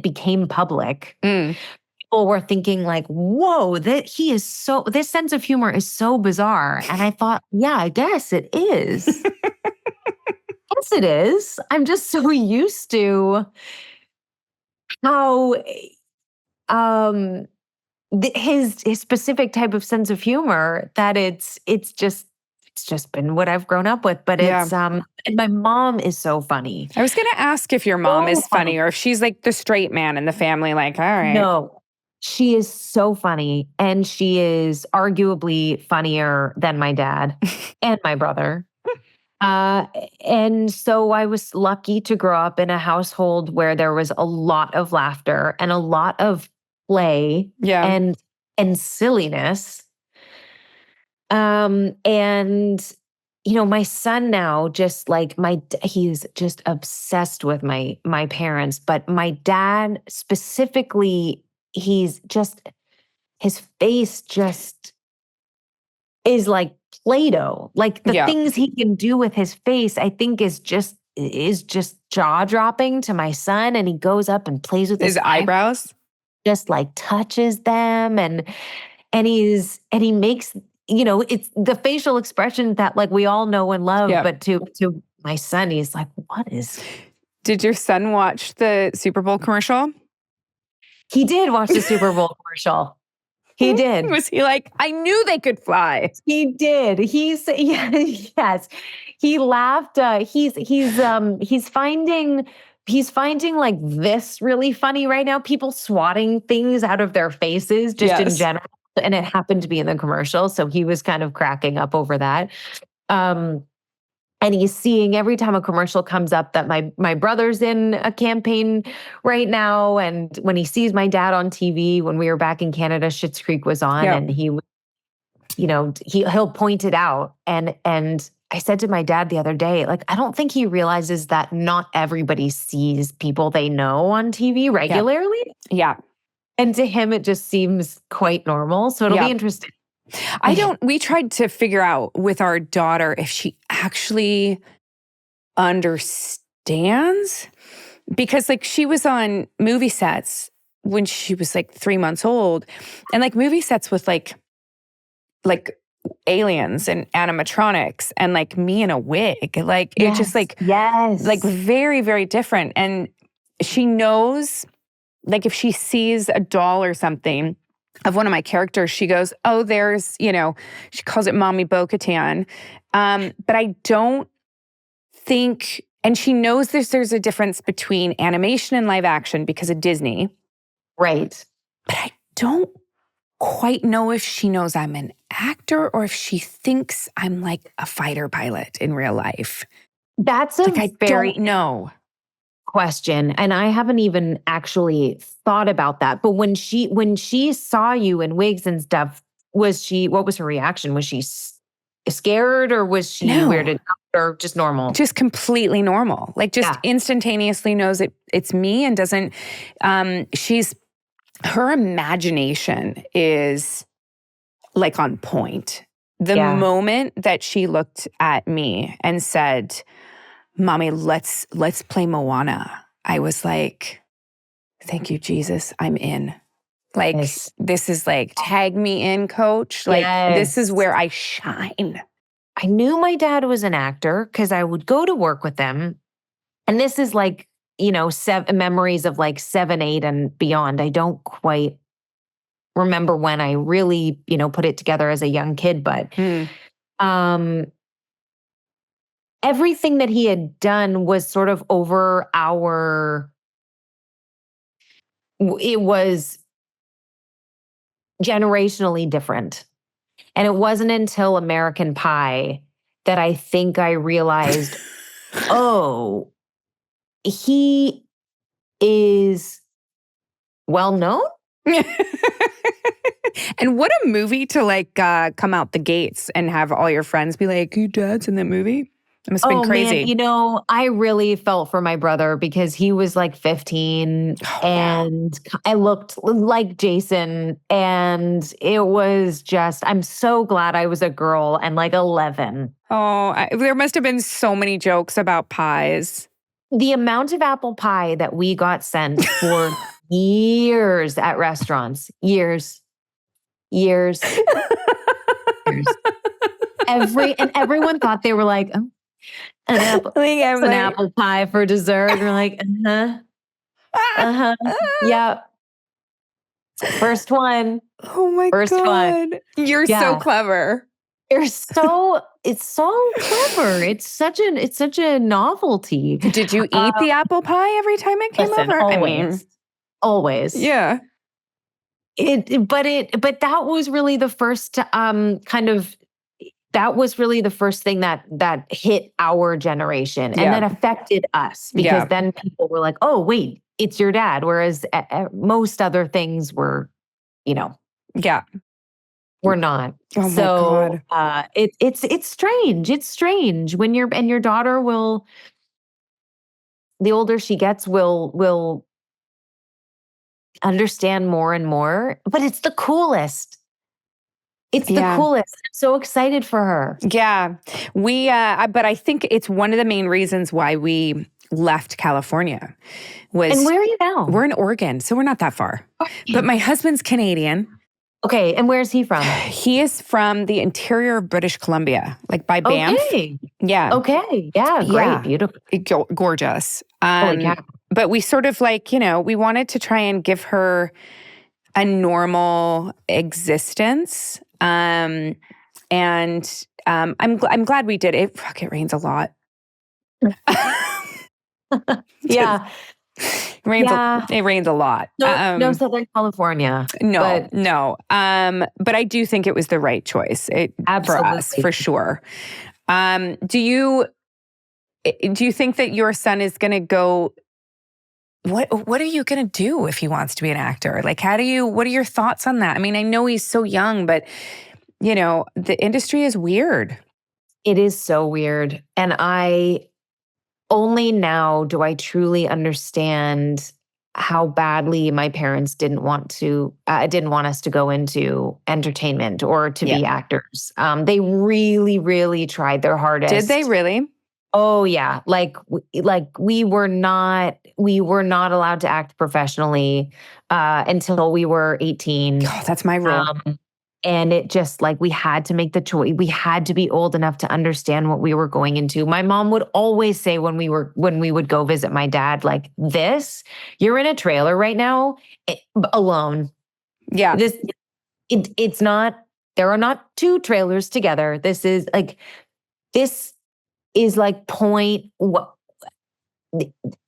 Speaker 2: became public, people were thinking like, whoa, this sense of humor is so bizarre. And I thought, yeah, I guess it is. Yes, it is. I'm just so used to how his specific type of sense of humor that it's just been what I've grown up with. But it's and my mom is so funny.
Speaker 1: I was gonna ask if your mom is funny or if she's like the straight man in the family, like, all right.
Speaker 2: No, she is so funny. And she is arguably funnier than my dad and my brother. And so I was lucky to grow up in a household where there was a lot of laughter and a lot of play and silliness. And my son now, just like he's just obsessed with my parents, but my dad specifically, his face just is like Play-Doh. Like the things he can do with his face, I think is just jaw-dropping to my son. And he goes up and plays with his
Speaker 1: eyebrows,
Speaker 2: just like touches them, and he makes, it's the facial expression that like we all know and love. But to my son, he's like, what is?
Speaker 1: Did your son watch the Super Bowl commercial?
Speaker 2: He did watch the Super Bowl commercial. He did.
Speaker 1: Was he like, I knew they could fly?
Speaker 2: He did. Yes. He laughed. He's finding like this really funny right now. People swatting things out of their faces just in general. And it happened to be in the commercial. So he was kind of cracking up over that. And he's seeing every time a commercial comes up that my brother's in a campaign right now. And when he sees my dad on TV, when we were back in Canada, Schitt's Creek was on, and he'll point it out. And I said to my dad the other day, like, I don't think he realizes that not everybody sees people they know on TV regularly.
Speaker 1: Yeah.
Speaker 2: And to him, it just seems quite normal. So it'll be interesting.
Speaker 1: We tried to figure out with our daughter if she actually understands, because like she was on movie sets when she was like 3 months old, and like movie sets with like aliens and animatronics and like me in a wig, like it just like very, very different. And she knows, like if she sees a doll or something of one of my characters, she goes, oh, there's, she calls it Mommy Bo-Katan. But I don't think, and she knows there's a difference between animation and live action because of Disney.
Speaker 2: Right.
Speaker 1: But I don't quite know if she knows I'm an actor or if she thinks I'm like a fighter pilot in real life.
Speaker 2: That's
Speaker 1: I don't know.
Speaker 2: Question, and I haven't even actually thought about that. But when she saw you in wigs and stuff, what was her reaction? Was she scared, or was she weirded out, or just normal?
Speaker 1: Just completely normal. Like just instantaneously knows it's me and doesn't. Her imagination is like on point. The moment that she looked at me and said, Mommy, let's play Moana, I was like, thank you, Jesus, I'm in. Like, this is like, tag me in, coach. Like, this is where I shine.
Speaker 2: I knew my dad was an actor because I would go to work with him. And this is like, memories of like 7, 8 and beyond. I don't quite remember when I really, put it together as a young kid, but everything that he had done was sort of over it was generationally different. And it wasn't until American Pie that I think I realized, oh, he is well known.
Speaker 1: And what a movie to like come out the gates and have all your friends be like, your dad's in that movie? It must have been crazy.
Speaker 2: Man, I really felt for my brother because he was like 15 and I looked like Jason. And it was just, I'm so glad I was a girl and like 11.
Speaker 1: There must have been so many jokes about pies.
Speaker 2: The amount of apple pie that we got sent for years at restaurants, years. Everyone thought they were like, oh, an apple pie for dessert. And we're like, yeah. First one.
Speaker 1: Oh my God.
Speaker 2: One.
Speaker 1: You're so clever.
Speaker 2: It's so clever. It's such a novelty.
Speaker 1: Did you eat the apple pie every time it came over?
Speaker 2: Always.
Speaker 1: Yeah.
Speaker 2: But that was really the first that was really the first thing that hit our generation and that affected us because then people were like, oh, wait, it's your dad. Whereas most other things were, we're not.
Speaker 1: Oh my God.
Speaker 2: It's strange. It's strange when your daughter will, the older she gets, will understand more and more, but it's the coolest. It's the coolest. I'm so excited for her.
Speaker 1: Yeah. But I think it's one of the main reasons why we left California.
Speaker 2: And where are you now?
Speaker 1: We're in Oregon, so we're not that far. But my husband's Canadian.
Speaker 2: Okay, and where's he from?
Speaker 1: He is from the interior of British Columbia, like by Banff.
Speaker 2: Okay.
Speaker 1: Yeah.
Speaker 2: Okay. Yeah, great. Beautiful.
Speaker 1: Gorgeous.
Speaker 2: Yeah.
Speaker 1: But we sort of we wanted to try and give her a normal existence. I'm glad we did. It rains a lot.
Speaker 2: Yeah.
Speaker 1: It rains a lot.
Speaker 2: No Southern California.
Speaker 1: No. But I do think it was the right choice for us, for sure. Do you think that your son is going to go? What are you going to do if he wants to be an actor? Like, what are your thoughts on that? I mean, I know he's so young, but the industry is weird.
Speaker 2: It is so weird. And only now do I truly understand how badly my parents didn't want us to go into entertainment or to be actors. They really, really tried their hardest.
Speaker 1: Did they really?
Speaker 2: Oh yeah. Like we were not allowed to act professionally until we were 18.
Speaker 1: Oh, that's my rule.
Speaker 2: And it just we had to make the choice. We had to be old enough to understand what we were going into. My mom would always say when we would go visit my dad, like, you're in a trailer right now alone.
Speaker 1: Yeah.
Speaker 2: It's not, there are not two trailers together. This is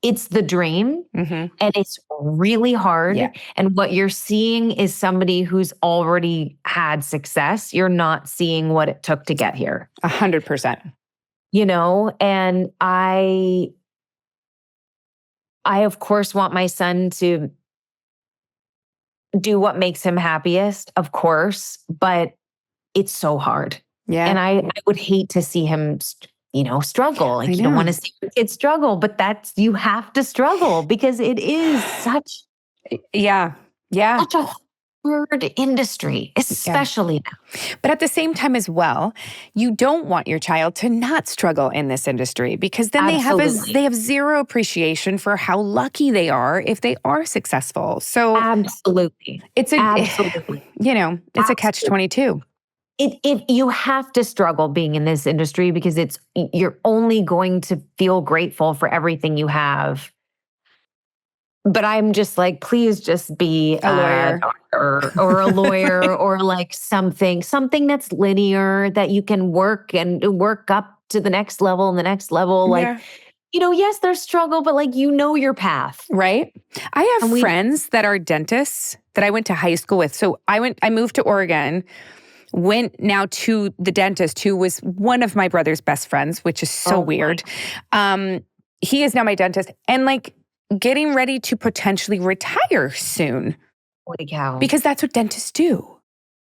Speaker 2: it's the dream and it's really hard. Yeah. And what you're seeing is somebody who's already had success. You're not seeing what it took to get here.
Speaker 1: 100%.
Speaker 2: And I of course want my son to do what makes him happiest, of course, but it's so hard.
Speaker 1: Yeah.
Speaker 2: And I would hate to see him struggle. Like, you don't want to see your kids struggle, but you have to struggle because it is such a hard industry, especially now.
Speaker 1: But at the same time as well, you don't want your child to not struggle in this industry because then they have zero appreciation for how lucky they are if they are successful. So
Speaker 2: absolutely.
Speaker 1: It's a catch-22.
Speaker 2: If you have to struggle being in this industry because you're only going to feel grateful for everything you have. But I'm just like, please just be
Speaker 1: a lawyer
Speaker 2: or a lawyer or something that's linear that you can work up to the next level and the next level. Yes, there's struggle, but your path.
Speaker 1: Right. I have friends that are dentists that I went to high school with. So I moved to Oregon. Went now to the dentist who was one of my brother's best friends, which is so weird. He is now my dentist and getting ready to potentially retire soon.
Speaker 2: Holy cow.
Speaker 1: Because that's what dentists do.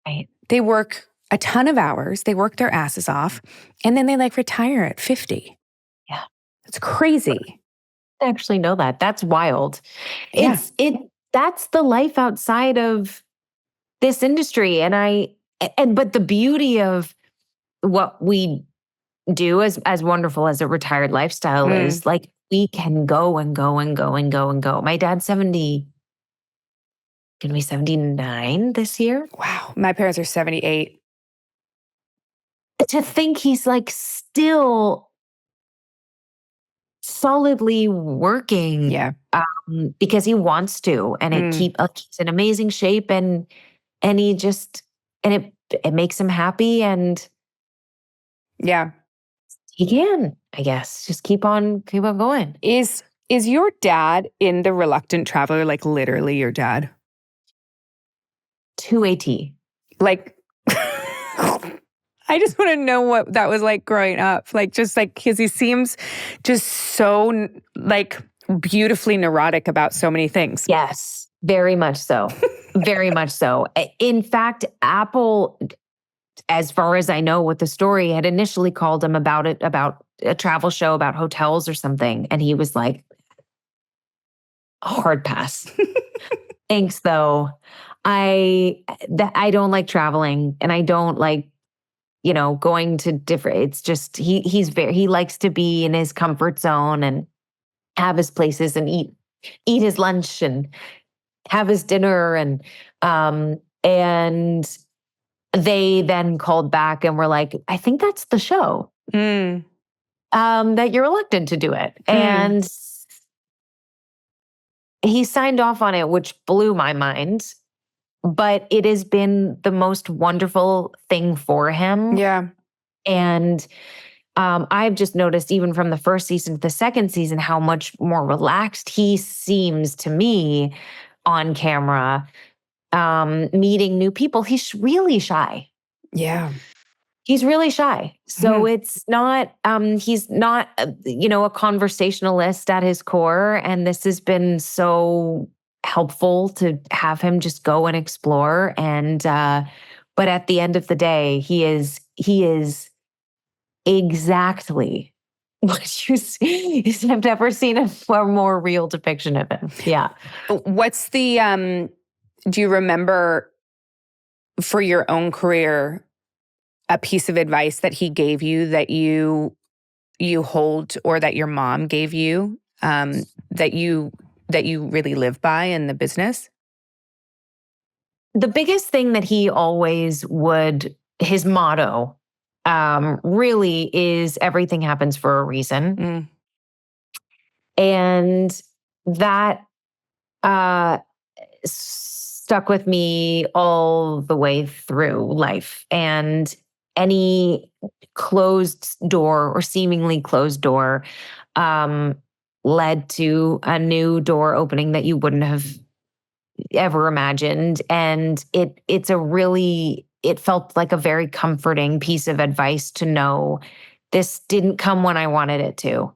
Speaker 2: Right.
Speaker 1: They work a ton of hours. They work their asses off and then they retire at 50.
Speaker 2: Yeah.
Speaker 1: It's crazy.
Speaker 2: I actually know that. That's wild.
Speaker 1: Yeah.
Speaker 2: That's the life outside of this industry. But the beauty of what we do, as wonderful as a retired lifestyle is, like, we can go and go and go and go and go. My dad's gonna be 79 this year.
Speaker 1: Wow. My parents are 78.
Speaker 2: To think he's like still solidly working.
Speaker 1: Yeah.
Speaker 2: Because he wants to, and keeps in amazing shape, and he just, and it makes him happy, and
Speaker 1: Yeah.
Speaker 2: he can, I guess, just keep on going.
Speaker 1: Is your dad in The Reluctant Traveler, like literally your dad?
Speaker 2: To AT.
Speaker 1: Like, I just want to know what that was like growing up. Like, just like, because he seems just so like beautifully neurotic about so many things.
Speaker 2: Yes, very much so. Very much so. In fact, Apple, as far as I know with the story, had initially called him about a travel show about hotels or something. And he was like, hard pass. Thanks, though. I don't like traveling, and I don't like, going to different, it's just, he likes to be in his comfort zone and have his places and eat his lunch and have his dinner. And they then called back and were like, I think that's the show. That you're reluctant to do it. And he signed off on it, which blew my mind. But it has been the most wonderful thing for him.
Speaker 1: Yeah.
Speaker 2: And I've just noticed, even from the first season to the second season, how much more relaxed he seems to me on camera, meeting new people. He's really shy.
Speaker 1: Yeah.
Speaker 2: He's really shy. So it's not, he's not, a conversationalist at his core. And this has been so helpful to have him just go and explore. And, but at the end of the day, he is exactly what you see. I've never seen a more real depiction of him. Yeah.
Speaker 1: What's the, do you remember for your own career, a piece of advice that he gave you that you hold, or that your mom gave you, that you really live by in the business?
Speaker 2: The biggest thing that he always his motto, really is, everything happens for a reason. And that stuck with me all the way through life. And any closed door, or seemingly closed door, led to a new door opening that you wouldn't have ever imagined. And it felt like a very comforting piece of advice to know this didn't come when I wanted it to.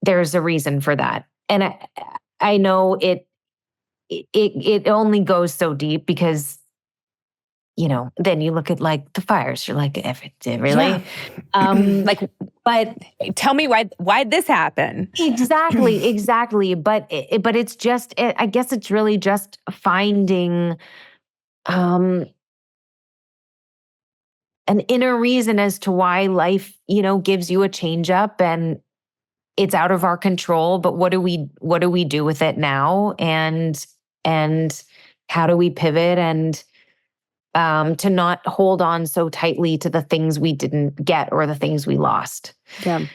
Speaker 2: There's a reason for that. And I know it only goes so deep, because, then you look at like the fires, you're like, really?
Speaker 1: Yeah.
Speaker 2: But
Speaker 1: tell me why'd this happen?
Speaker 2: Exactly. But it's just, I guess it's really just finding an inner reason as to why life, gives you a change up, and it's out of our control. But what do we do with it now? And how do we pivot, and to not hold on so tightly to the things we didn't get or the things we lost.
Speaker 1: Yeah.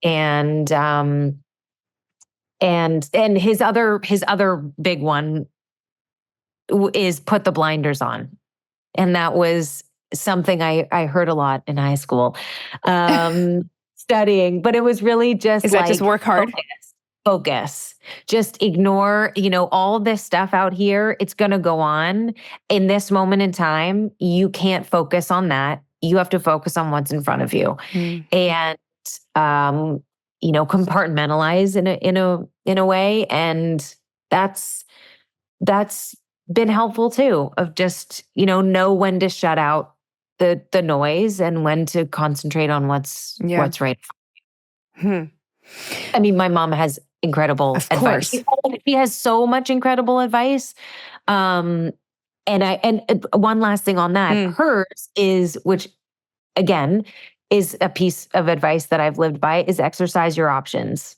Speaker 2: And his other big one is put the blinders on. And that was something I heard a lot in high school, studying, but it was really just,
Speaker 1: is that just work hard?
Speaker 2: Focus. Just ignore, all this stuff out here. It's going to go on. In this moment in time, you can't focus on that. You have to focus on what's in front of you. And, compartmentalize in a way. And that's been helpful too, of just, know when to shut out the noise and when to concentrate on what's right.
Speaker 1: Hmm.
Speaker 2: I mean, my mom has incredible
Speaker 1: Of
Speaker 2: advice.
Speaker 1: course.
Speaker 2: She has so much incredible advice. And one last thing on that, hers is, which again is a piece of advice that I've lived by, is exercise your options.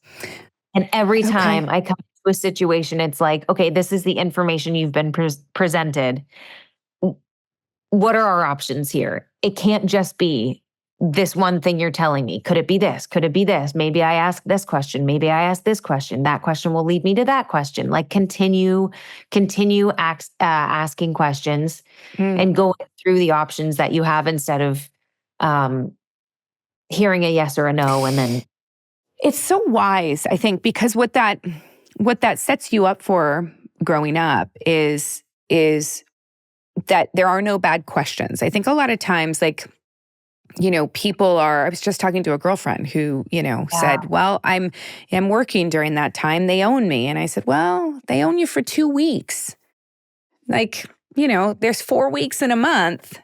Speaker 2: And every time I come to a situation, it's like, okay, this is the information you've been presented. What are our options here? It can't just be this one thing you're telling me. Could it be this? Could it be this? Maybe I ask this question. Maybe I ask this question. That question will lead me to that question. Like continue asking questions and going through the options that you have instead of hearing a yes or a no. And then
Speaker 1: it's so wise, I think, because what that sets you up for growing up is that there are no bad questions. I think a lot of times, like, people are, I was just talking to a girlfriend who, said, well, I'm working during that time. They own me. And I said, well, they own you for 2 weeks. Like, there's 4 weeks in a month.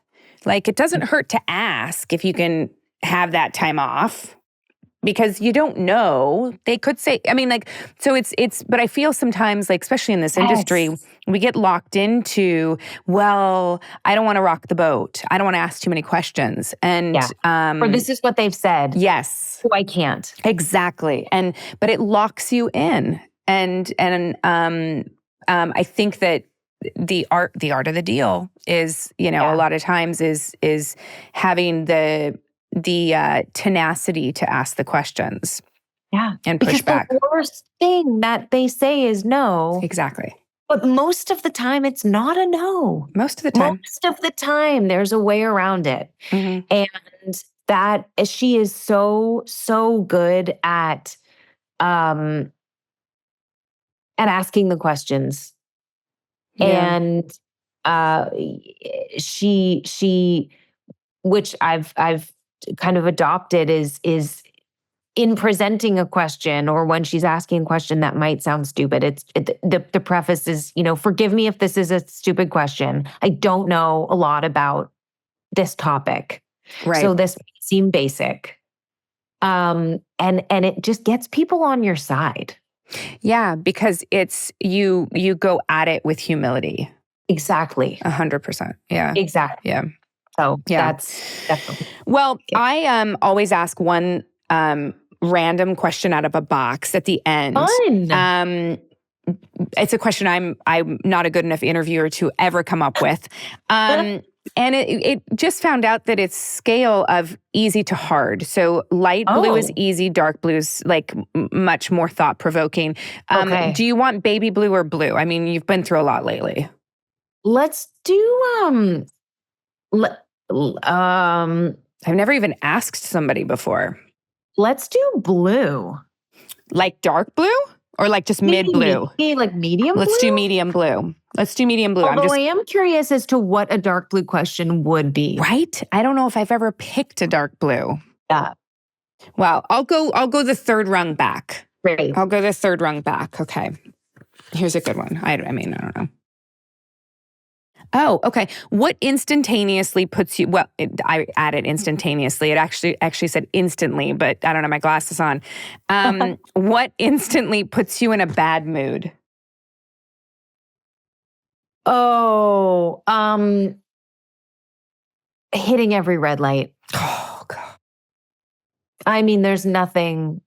Speaker 1: Like, it doesn't hurt to ask if you can have that time off. Because you don't know, they could say, so but I feel sometimes, like, especially in this industry, we get locked into, well, I don't want to rock the boat. I don't want to ask too many questions. And,
Speaker 2: or this is what they've said.
Speaker 1: Yes.
Speaker 2: So I can't.
Speaker 1: Exactly. But it locks you in. And I think that the art of the deal is, a lot of times is having the tenacity to ask the questions.
Speaker 2: Yeah.
Speaker 1: And push back.
Speaker 2: The worst thing that they say is no.
Speaker 1: Exactly.
Speaker 2: But most of the time, it's not a no.
Speaker 1: Most of the time.
Speaker 2: Most of the time, there's a way around it. Mm-hmm. And that she is so, so good at asking the questions. Yeah. And she, which I've kind of adopted is in presenting a question, or when she's asking a question that might sound stupid, the preface is, forgive me if this is a stupid question. I don't know a lot about this topic.
Speaker 1: Right.
Speaker 2: So this may seem basic. And it just gets people on your side.
Speaker 1: Yeah, because it's you go at it with humility.
Speaker 2: Exactly.
Speaker 1: 100%. Yeah.
Speaker 2: Exactly.
Speaker 1: Yeah.
Speaker 2: So that's definitely.
Speaker 1: Well, I always ask one random question out of a box at the end.
Speaker 2: Fun.
Speaker 1: It's a question I'm not a good enough interviewer to ever come up with. And it just found out that it's scale of easy to hard. So light blue is easy, dark blue is like much more thought-provoking. Do you want baby blue or blue? I mean, you've been through a lot lately.
Speaker 2: Let's do
Speaker 1: I've never even asked somebody before.
Speaker 2: Let's do blue.
Speaker 1: Like dark blue? Or like just mid blue?
Speaker 2: Like medium blue?
Speaker 1: Let's do medium blue.
Speaker 2: Although I am curious as to what a dark blue question would be.
Speaker 1: Right? I don't know if I've ever picked a dark blue.
Speaker 2: Yeah.
Speaker 1: Well, I'll go the third rung back.
Speaker 2: Great.
Speaker 1: I'll go the third rung back. Okay. Here's a good one. I don't know. Oh, okay. What instantaneously puts you, well, I added instantaneously. It actually said instantly, but I don't have my glasses on. What instantly puts you in a bad mood?
Speaker 2: Oh, hitting every red light.
Speaker 1: Oh, God.
Speaker 2: I mean, there's nothing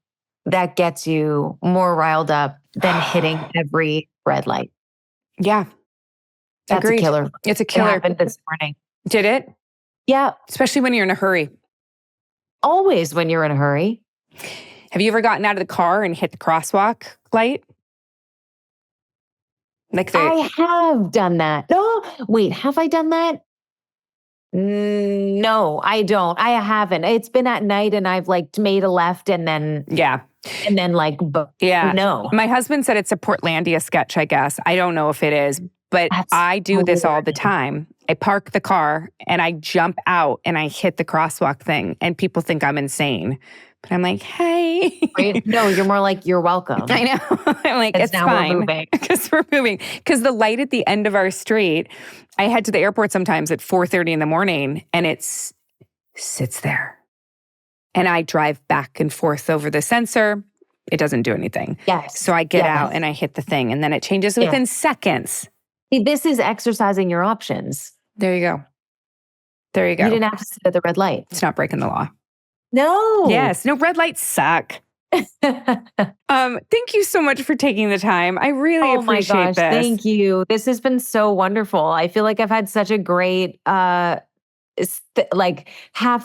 Speaker 2: that gets you more riled up than hitting every red light.
Speaker 1: Yeah.
Speaker 2: That's
Speaker 1: Agreed.
Speaker 2: a killer.
Speaker 1: It's a killer.
Speaker 2: It happened this morning.
Speaker 1: Did it?
Speaker 2: Yeah.
Speaker 1: Especially when you're in a hurry.
Speaker 2: Always when you're in a hurry.
Speaker 1: Have you ever gotten out of the car and hit the crosswalk light?
Speaker 2: I have done that. No, wait, have I done that? No, I don't. I haven't. It's been at night and I've like made a left and then.
Speaker 1: Yeah.
Speaker 2: And then like, no.
Speaker 1: My husband said it's a Portlandia sketch, I guess. I don't know if it is. But I do this all the time. I park the car and I jump out and I hit the crosswalk thing and people think I'm insane. But I'm like, hey.
Speaker 2: Right? No, you're more like, you're welcome.
Speaker 1: I know. I'm like, it's fine. Because we're moving. Because the light at the end of our street, I head to the airport sometimes at 4:30 in the morning and it sits there. and I drive back and forth over the sensor, it doesn't do anything.
Speaker 2: Yes.
Speaker 1: So I get out and I hit the thing, and then it changes within seconds.
Speaker 2: See, this is exercising your options.
Speaker 1: There you go. There you go.
Speaker 2: You didn't have to sit at the red light.
Speaker 1: It's not breaking the law.
Speaker 2: No.
Speaker 1: Yes. No, red lights suck. Thank you so much for taking the time. I really appreciate this.
Speaker 2: Thank you. This has been so wonderful. I feel like I've had such a great half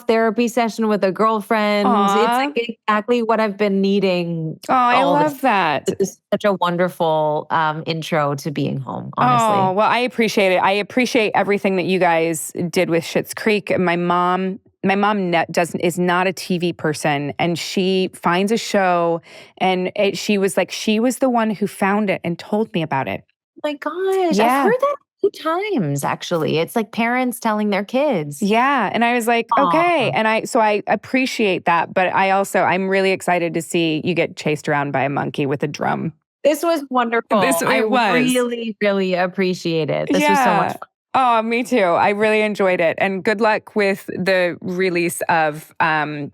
Speaker 2: therapy session with a girlfriend.
Speaker 1: Aww.
Speaker 2: It's like exactly what I've been needing.
Speaker 1: Oh, I love that.
Speaker 2: This is such a wonderful intro to being home, honestly.
Speaker 1: Oh, well, I appreciate it. I appreciate everything that you guys did with Schitt's Creek. My mom is not a TV person, and she finds a show, and she was the one who found it and told me about it.
Speaker 2: Oh my gosh. I've heard that 2 times, actually. It's like parents telling their kids.
Speaker 1: Yeah. And I was like, okay. And I appreciate that. But I'm really excited to see you get chased around by a monkey with a drum.
Speaker 2: This was wonderful. I really, really appreciate it. This was so much fun.
Speaker 1: Oh, me too. I really enjoyed it. And good luck with the release of the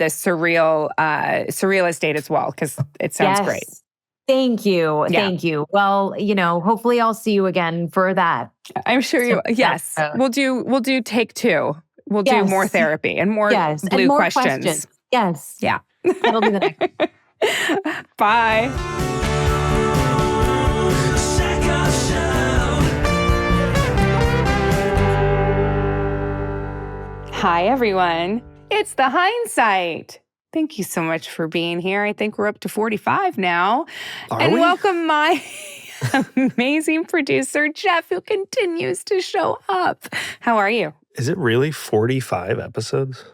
Speaker 1: Surreal Estate as well, because it sounds great.
Speaker 2: Thank you.
Speaker 1: Yeah.
Speaker 2: Thank you. Well, hopefully I'll see you again for that.
Speaker 1: I'm sure yes. We'll do take 2. We'll do more therapy and more blue
Speaker 2: more
Speaker 1: questions.
Speaker 2: Yes.
Speaker 1: Yeah.
Speaker 2: That'll be the next.
Speaker 3: Sackhoff
Speaker 1: Bye.
Speaker 3: Show.
Speaker 1: Hi, everyone. It's the Hindsight. Thank you so much for being here. I think we're up to 45 now.
Speaker 3: Are we?
Speaker 1: Welcome my amazing producer, Jeph, who continues to show up. How are you?
Speaker 3: Is it really 45 episodes?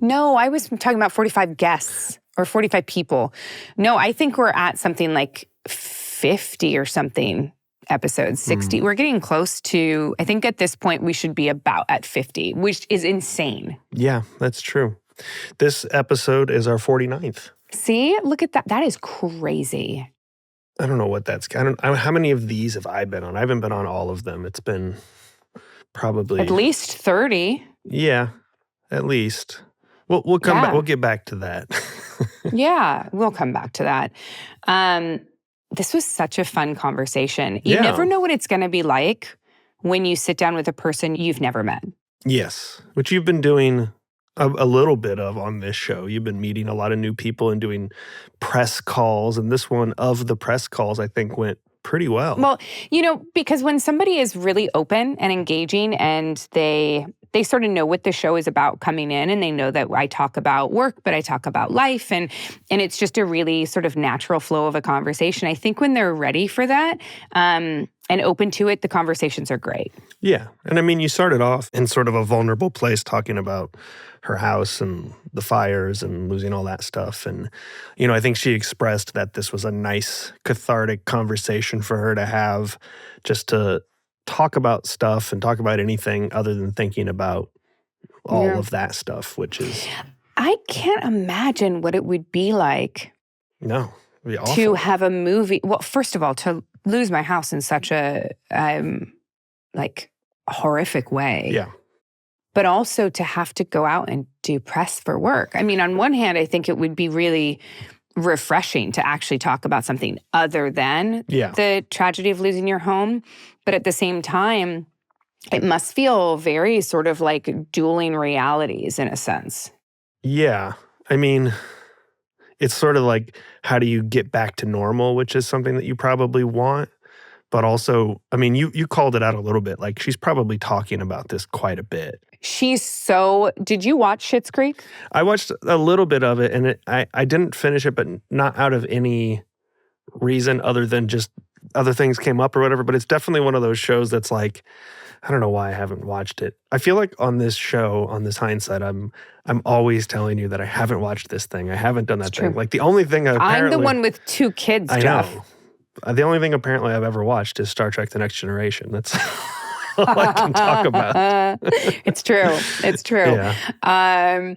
Speaker 1: No, I was talking about 45 guests or 45 people. No, I think we're at something like 50 or something episodes, 60. We're getting close to, I think at this point we should be about at 50, which is insane.
Speaker 3: Yeah, that's true. This episode is our 49th.
Speaker 1: See, look at that. That is crazy.
Speaker 3: I don't know what that's, how many of these have I been on? I haven't been on all of them. It's been probably
Speaker 1: at least 30.
Speaker 3: Yeah, at least. We'll come back. We'll get back to that.
Speaker 1: Yeah, we'll come back to that. This was such a fun conversation. You never know what it's going to be like when you sit down with a person you've never met.
Speaker 3: Yes, which you've been doing a little bit of on this show. You've been meeting a lot of new people and doing press calls. And this one of the press calls, I think, went pretty well.
Speaker 1: Well, because when somebody is really open and engaging and they sort of know what the show is about coming in, and they know that I talk about work, but I talk about life, and it's just a really sort of natural flow of a conversation. I think when they're ready for that and open to it, the conversations are great.
Speaker 3: Yeah. And I mean, you started off in sort of a vulnerable place talking about her house and the fires and losing all that stuff. And, I think she expressed that this was a nice cathartic conversation for her to have, just to talk about stuff and talk about anything other than thinking about all of that stuff, which is...
Speaker 1: I can't imagine what it would be like
Speaker 3: it'd be awful.
Speaker 1: To have a movie. Well, first of all, to lose my house in such a horrific way.
Speaker 3: Yeah.
Speaker 1: But also to have to go out and do press for work. I mean, on one hand, I think it would be really refreshing to actually talk about something other than the tragedy of losing your home. But at the same time, it must feel very sort of like dueling realities in a sense.
Speaker 3: Yeah. I mean, it's sort of like, how do you get back to normal, which is something that you probably want. But also, I mean, you called it out a little bit. Like, she's probably talking about this quite a bit.
Speaker 1: Did you watch Schitt's Creek?
Speaker 3: I watched a little bit of it, and I didn't finish it, but not out of any reason other than just other things came up or whatever. But it's definitely one of those shows that's like, I don't know why I haven't watched it. I feel like on this show, on this Hindsight, I'm always telling you that I haven't watched this thing. I haven't done that thing. Like, the only thing
Speaker 1: I'm the one with 2 kids, Jeph.
Speaker 3: I know. The only thing apparently I've ever watched is Star Trek: The Next Generation. That's all I can talk about.
Speaker 1: It's true. It's true.
Speaker 3: Yeah.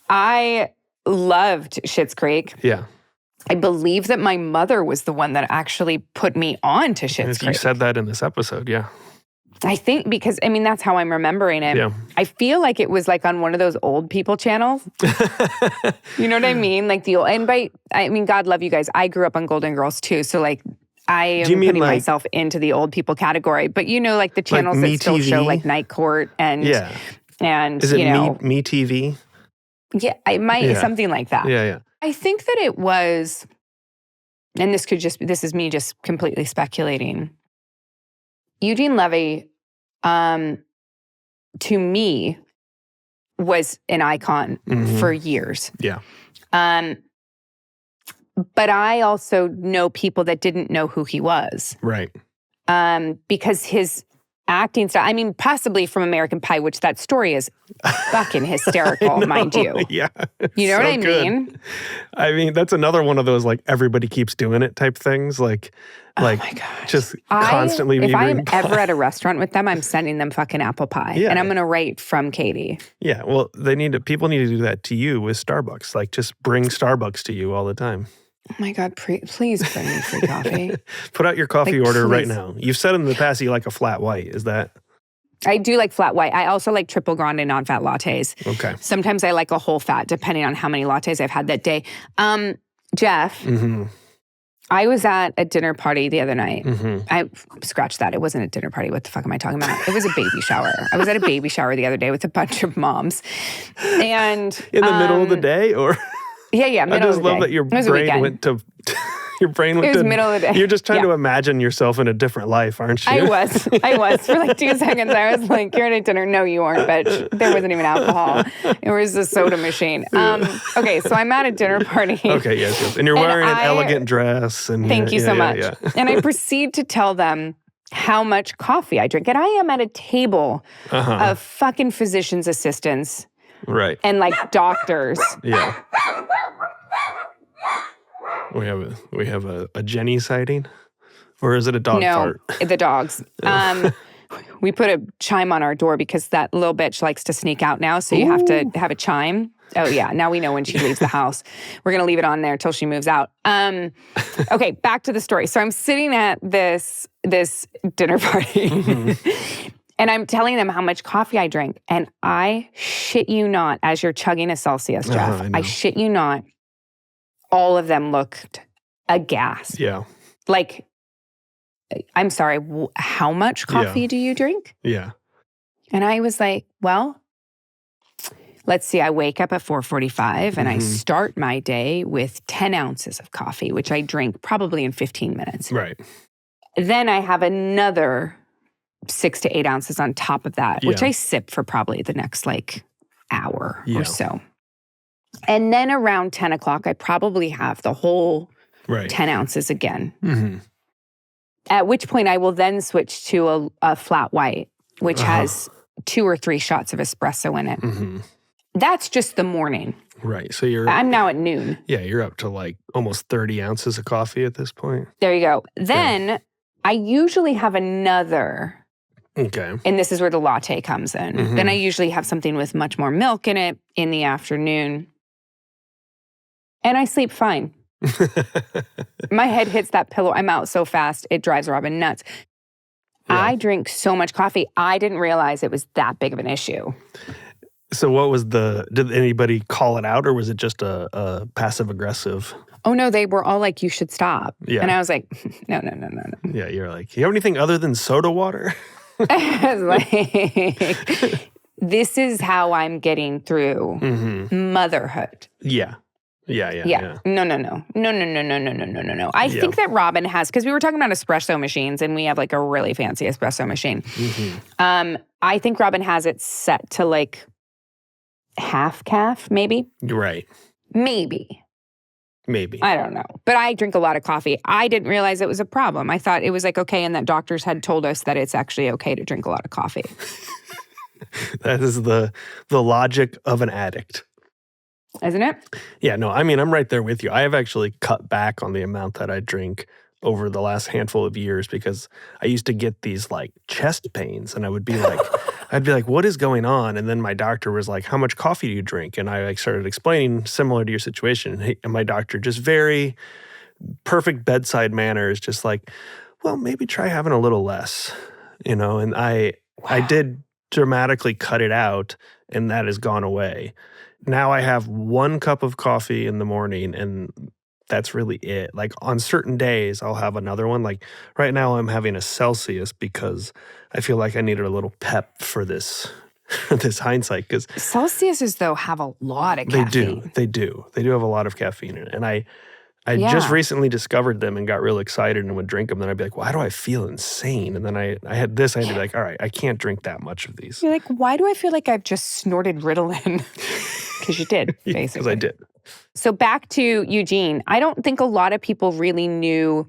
Speaker 1: I loved Schitt's Creek.
Speaker 3: Yeah.
Speaker 1: I believe that my mother was the one that actually put me on to Schitt's Creek.
Speaker 3: You said that in this episode, yeah.
Speaker 1: I think because, I mean, that's how I'm remembering it.
Speaker 3: Yeah.
Speaker 1: I feel like it was like on one of those old people channels. You know what I mean? Like the old, I mean, God love you guys. I grew up on Golden Girls too. So like, I am putting myself into the old people category. But you know, like the channels
Speaker 3: like
Speaker 1: that still
Speaker 3: TV?
Speaker 1: show like Night Court and,
Speaker 3: Is it
Speaker 1: you know.
Speaker 3: Me TV?
Speaker 1: Yeah, it might, something like that.
Speaker 3: Yeah.
Speaker 1: I think that it was, and this is me just completely speculating. Eugene Levy, to me, was an icon for years.
Speaker 3: Yeah.
Speaker 1: But I also know people that didn't know who he was.
Speaker 3: Right.
Speaker 1: Because his acting style, I mean, possibly from American Pie, which that story is fucking hysterical, mind you.
Speaker 3: Yeah.
Speaker 1: You know
Speaker 3: so
Speaker 1: what I
Speaker 3: good.
Speaker 1: mean?
Speaker 3: I mean, that's another one of those like everybody keeps doing it type things. Like
Speaker 1: oh my gosh.
Speaker 3: Just constantly
Speaker 1: if I'm
Speaker 3: pie.
Speaker 1: ever at a restaurant with them, I'm sending them fucking apple pie.
Speaker 3: Yeah.
Speaker 1: And I'm going to write from Katee.
Speaker 3: Yeah. Well, people need to do that to you with Starbucks. Like just bring Starbucks to you all the time.
Speaker 1: Oh my God, please bring me free coffee.
Speaker 3: Put out your coffee order right
Speaker 1: please.
Speaker 3: now. You've said in the past you like a flat white. Is that?
Speaker 1: I do like flat white. I also like triple grande non-fat lattes.
Speaker 3: Okay.
Speaker 1: Sometimes I like a whole fat, depending on how many lattes I've had that day. Jeph, I was at a dinner party the other night. I scratched that. It wasn't a dinner party. What the fuck am I talking about? It was a baby shower. I was at a baby shower the other day with a bunch of moms. And
Speaker 3: in the middle of the day or?
Speaker 1: Yeah, middle of the day.
Speaker 3: I just love that your brain went to
Speaker 1: It was middle of the day.
Speaker 3: You're just trying to imagine yourself in a different life, aren't you?
Speaker 1: I was. For like 2 seconds, I was like, you're at a dinner. No, you aren't, bitch. There wasn't even alcohol. It was a soda machine. Okay, so I'm at a dinner party.
Speaker 3: Okay, yes. And you're wearing an elegant dress. And
Speaker 1: thank you so much. Yeah. And I proceed to tell them how much coffee I drink. And I am at a table of fucking physician's assistants.
Speaker 3: Right.
Speaker 1: And like doctors.
Speaker 3: Yeah. We have a Jenny sighting, or is it a dog fart?
Speaker 1: No, the dogs. We put a chime on our door because that little bitch likes to sneak out now. So you have to have a chime. Oh yeah, now we know when she leaves the house. We're gonna leave it on there till she moves out. Okay, back to the story. So I'm sitting at this dinner party. And I'm telling them how much coffee I drink. And I shit you not, as you're chugging a Celsius, Jeph, I shit you not, all of them looked aghast.
Speaker 3: Yeah.
Speaker 1: Like, I'm sorry, how much coffee do you drink?
Speaker 3: Yeah.
Speaker 1: And I was like, well, let's see, I wake up at 4:45 and I start my day with 10 ounces of coffee, which I drink probably in 15 minutes.
Speaker 3: Right.
Speaker 1: Then I have another 6 to 8 ounces on top of that, which I sip for probably the next like hour or so. And then around 10 o'clock, I probably have the whole 10 ounces again. At which point I will then switch to a flat white, which has 2 or 3 shots of espresso in it. That's just the morning.
Speaker 3: Right. So
Speaker 1: I'm now at noon.
Speaker 3: Yeah, you're up to like almost 30 ounces of coffee at this point.
Speaker 1: There you go. Then I usually have another.
Speaker 3: Okay.
Speaker 1: And this is where the latte comes in. Then I usually have something with much more milk in it in the afternoon. And I sleep fine. My head hits that pillow. I'm out so fast, it drives Robin nuts. Yeah. I drink so much coffee, I didn't realize it was that big of an issue.
Speaker 3: So what was did anybody call it out or was it just a passive-aggressive?
Speaker 1: Oh, no, they were all like, you should stop. Yeah. And I was like, no.
Speaker 3: Yeah, you're like, you have anything other than soda water?
Speaker 1: I was like, this is how I'm getting through motherhood.
Speaker 3: Yeah.
Speaker 1: No. I think that Robin has, because we were talking about espresso machines and we have like a really fancy espresso machine. I think Robin has it set to like half calf, maybe.
Speaker 3: Right.
Speaker 1: Maybe.
Speaker 3: I
Speaker 1: don't know. But I drink a lot of coffee. I didn't realize it was a problem. I thought it was like okay, and that doctors had told us that it's actually okay to drink a lot of coffee.
Speaker 3: That is the logic of an addict.
Speaker 1: Isn't it?
Speaker 3: Yeah, no, I mean, I'm right there with you. I have actually cut back on the amount that I drink over the last handful of years because I used to get these like chest pains and I would be like, what is going on? And then my doctor was like, how much coffee do you drink? And I like started explaining similar to your situation. And my doctor just very perfect bedside manner is just like, well, maybe try having a little less. and I did dramatically cut it out, and that has gone away. Now I have 1 cup of coffee in the morning, and that's really it. Like on certain days, I'll have another one. Like right now, I'm having a Celsius because I feel like I needed a little pep for this hindsight. Because
Speaker 1: Celsiuses, though, have a lot of caffeine.
Speaker 3: They do have a lot of caffeine in it. And I just recently discovered them and got real excited and would drink them. Then I'd be like, why do I feel insane? And then I had to be like, all right, I can't drink that much of these.
Speaker 1: You're like, why do I feel like I've just snorted Ritalin? Because you did, basically.
Speaker 3: Because I did.
Speaker 1: So back to Eugene. I don't think a lot of people really knew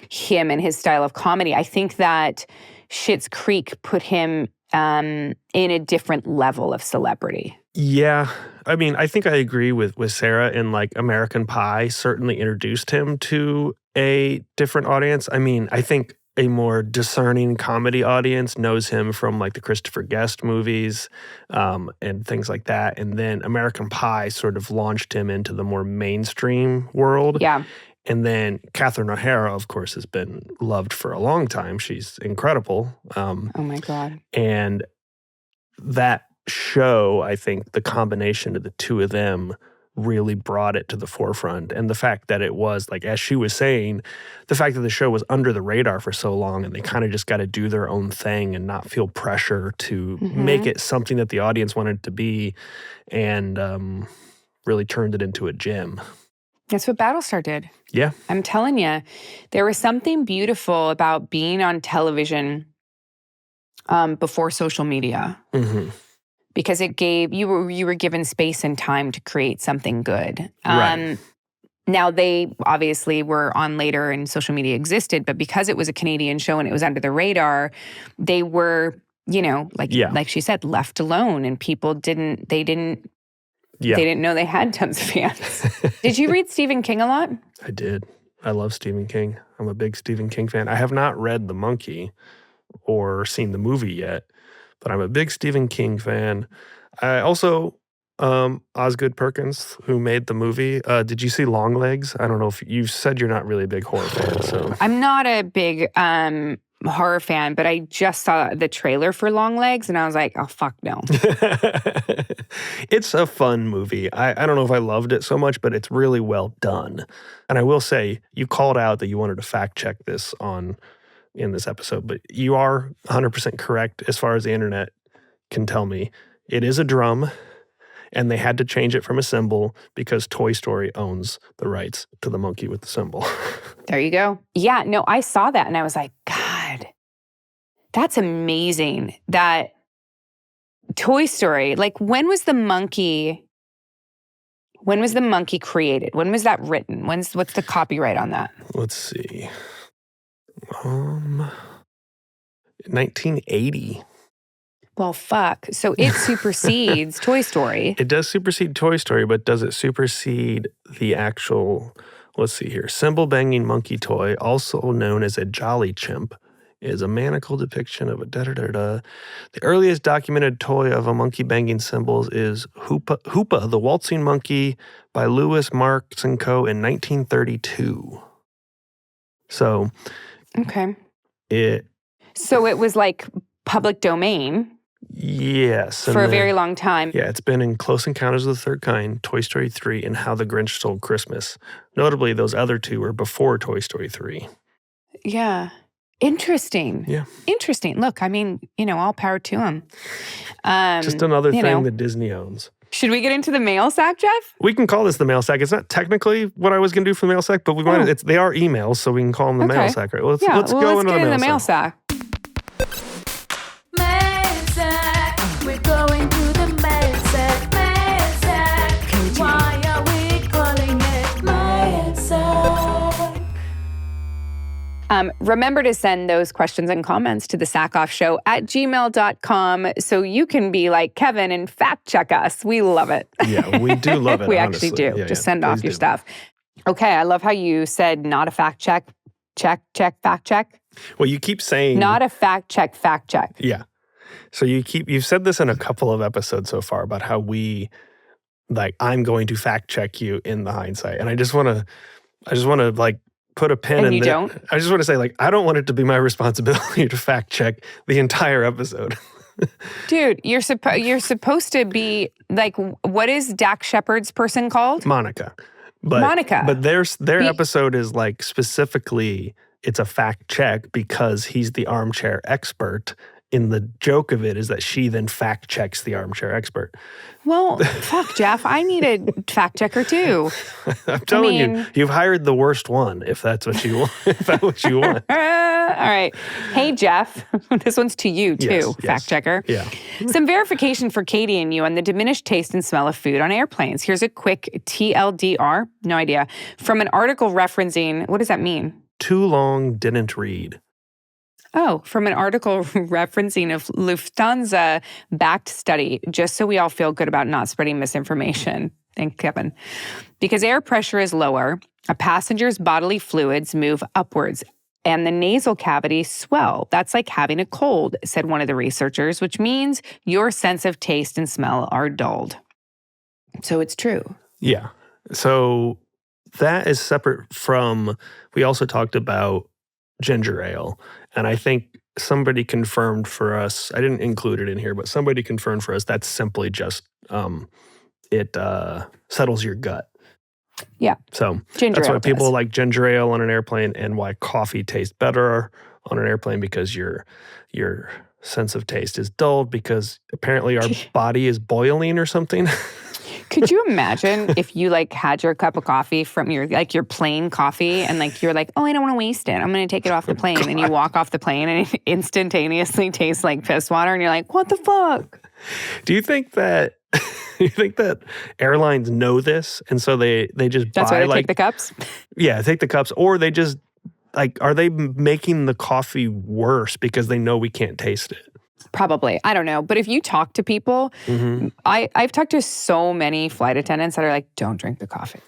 Speaker 1: him and his style of comedy. I think that Schitt's Creek put him in a different level of celebrity.
Speaker 3: Yeah. I mean, I think I agree with Sarah in like American Pie certainly introduced him to a different audience. I mean, I think a more discerning comedy audience knows him from like the Christopher Guest movies and things like that. And then American Pie sort of launched him into the more mainstream world.
Speaker 1: Yeah.
Speaker 3: And then Catherine O'Hara, of course, has been loved for a long time. She's incredible.
Speaker 1: Oh my God.
Speaker 3: And that show, I think the combination of the two of them really brought it to the forefront. And the fact that it was, like, as she was saying, the fact that the show was under the radar for so long and they kind of just got to do their own thing and not feel pressure to make it something that the audience wanted it to be, and really turned it into a gem.
Speaker 1: That's what Battlestar did.
Speaker 3: Yeah.
Speaker 1: I'm telling you, there was something beautiful about being on television before social media.
Speaker 3: Mm-hmm.
Speaker 1: Because it gave you were given space and time to create something good.
Speaker 3: Right.
Speaker 1: Now they obviously were on later and social media existed, but because it was a Canadian show and it was under the radar, they were, like she said, left alone, and people didn't know they had tons of fans. Did you read Stephen King a lot?
Speaker 3: I did. I love Stephen King. I'm a big Stephen King fan. I have not read The Monkey or seen the movie yet, but I'm a big Stephen King fan. I also, Osgood Perkins, who made the movie. Did you see Longlegs? I don't know if you said you're not really a big horror fan. So
Speaker 1: I'm not a big horror fan, but I just saw the trailer for Longlegs and I was like, oh, fuck no.
Speaker 3: It's a fun movie. I don't know if I loved it so much, but it's really well done. And I will say, you called out that you wanted to fact check this in this episode, but you are 100% correct as far as the internet can tell me. It is a drum, and they had to change it from a cymbal because Toy Story owns the rights to the monkey with the cymbal.
Speaker 1: There you go. Yeah, no, I saw that and I was like, God, that's amazing that Toy Story, like when was the monkey created? When was that written? What's the copyright on that?
Speaker 3: Let's see. 1980.
Speaker 1: Well, fuck. So it supersedes Toy Story.
Speaker 3: It does supersede Toy Story, but does it supersede the actual, let's see here, cymbal-banging monkey toy, also known as a jolly chimp, is a maniacal depiction of a da-da-da-da. The earliest documented toy of a monkey banging cymbals is Hoopa, the Waltzing Monkey by Lewis Marks & Co. in 1932. So...
Speaker 1: Okay.
Speaker 3: So
Speaker 1: it was like public domain.
Speaker 3: Yes.
Speaker 1: For a very long time.
Speaker 3: Yeah, it's been in Close Encounters of the Third Kind, Toy Story 3, and How the Grinch Stole Christmas. Notably, those other two were before Toy Story 3.
Speaker 1: Yeah. Interesting.
Speaker 3: Yeah.
Speaker 1: Interesting. Look, I mean, all power to them.
Speaker 3: Just another thing that Disney owns.
Speaker 1: Should we get into the mail sack, Jeph?
Speaker 3: We can call this the mail sack. It's not technically what I was going to do for the mail sack, but we wanted they are emails, so we can call them the mail sack. Right? Let's go into the mail sack.
Speaker 1: Mail sack. We're going to the mail sack. Mail sack. Why are we calling it mail sack? Remember to send those questions and comments to the Sackhoff Show at gmail.com so you can be like Kevin and fact check us. We love it.
Speaker 3: Yeah, we do love it.
Speaker 1: We
Speaker 3: honestly.
Speaker 1: actually do.
Speaker 3: Yeah,
Speaker 1: Just send off your stuff. Okay, I love how you said not a fact check, fact check.
Speaker 3: Well, you keep saying
Speaker 1: not a fact check.
Speaker 3: Yeah. So you've said this in a couple of episodes so far about how I'm going to fact check you in the hindsight. And I just want to like put a pin
Speaker 1: And
Speaker 3: in
Speaker 1: you
Speaker 3: there.
Speaker 1: don't?
Speaker 3: I just want to say, like, I don't want it to be my responsibility to fact check the entire episode.
Speaker 1: Dude, you're supposed to be like, what is Dak Shepard's person called?
Speaker 3: Monica.
Speaker 1: Monica.
Speaker 3: But their episode is like specifically, it's a fact check because he's the armchair expert. In the joke of it is that she then fact checks the armchair expert.
Speaker 1: Well, fuck, Jeph. I need a fact checker too.
Speaker 3: I'm telling you, you've hired the worst one if that's what you want. If that's what you want.
Speaker 1: All right. Hey, Jeph. This one's to you too,
Speaker 3: Yes.
Speaker 1: fact checker.
Speaker 3: Yeah.
Speaker 1: Some verification for Katee and you on the diminished taste and smell of food on airplanes. Here's a quick TLDR, no idea, from an article referencing, what does that mean?
Speaker 3: Too long, didn't read.
Speaker 1: Oh, from an article referencing a Lufthansa-backed study, just so we all feel good about not spreading misinformation. Thank Kevin. Because air pressure is lower, a passenger's bodily fluids move upwards, and the nasal cavities swell. That's like having a cold, said one of the researchers, which means your sense of taste and smell are dulled. So it's true.
Speaker 3: Yeah. So that is separate from, we also talked about ginger ale. And I think somebody confirmed for us, I didn't include it in here, but somebody confirmed for us that's simply just, it settles your gut.
Speaker 1: Yeah.
Speaker 3: So
Speaker 1: Ginger
Speaker 3: that's
Speaker 1: ale
Speaker 3: why people
Speaker 1: does.
Speaker 3: like ginger ale on an airplane and why coffee tastes better on an airplane because your sense of taste is dulled because apparently our body is boiling or something.
Speaker 1: Could you imagine if you like had your cup of coffee from your plain coffee and like you're like, oh, I don't want to waste it. I'm going to take it off the plane. And you walk off the plane and it instantaneously tastes like piss water. And you're like, what the fuck?
Speaker 3: Do you think that airlines know this and so they just
Speaker 1: That's
Speaker 3: buy
Speaker 1: why they
Speaker 3: like
Speaker 1: take the cups?
Speaker 3: Yeah, take the cups, or they just like, are they making the coffee worse because they know we can't taste it?
Speaker 1: Probably. I don't know. But if you talk to people,
Speaker 3: Mm-hmm.
Speaker 1: I've talked to so many flight attendants that are like, don't drink the coffee.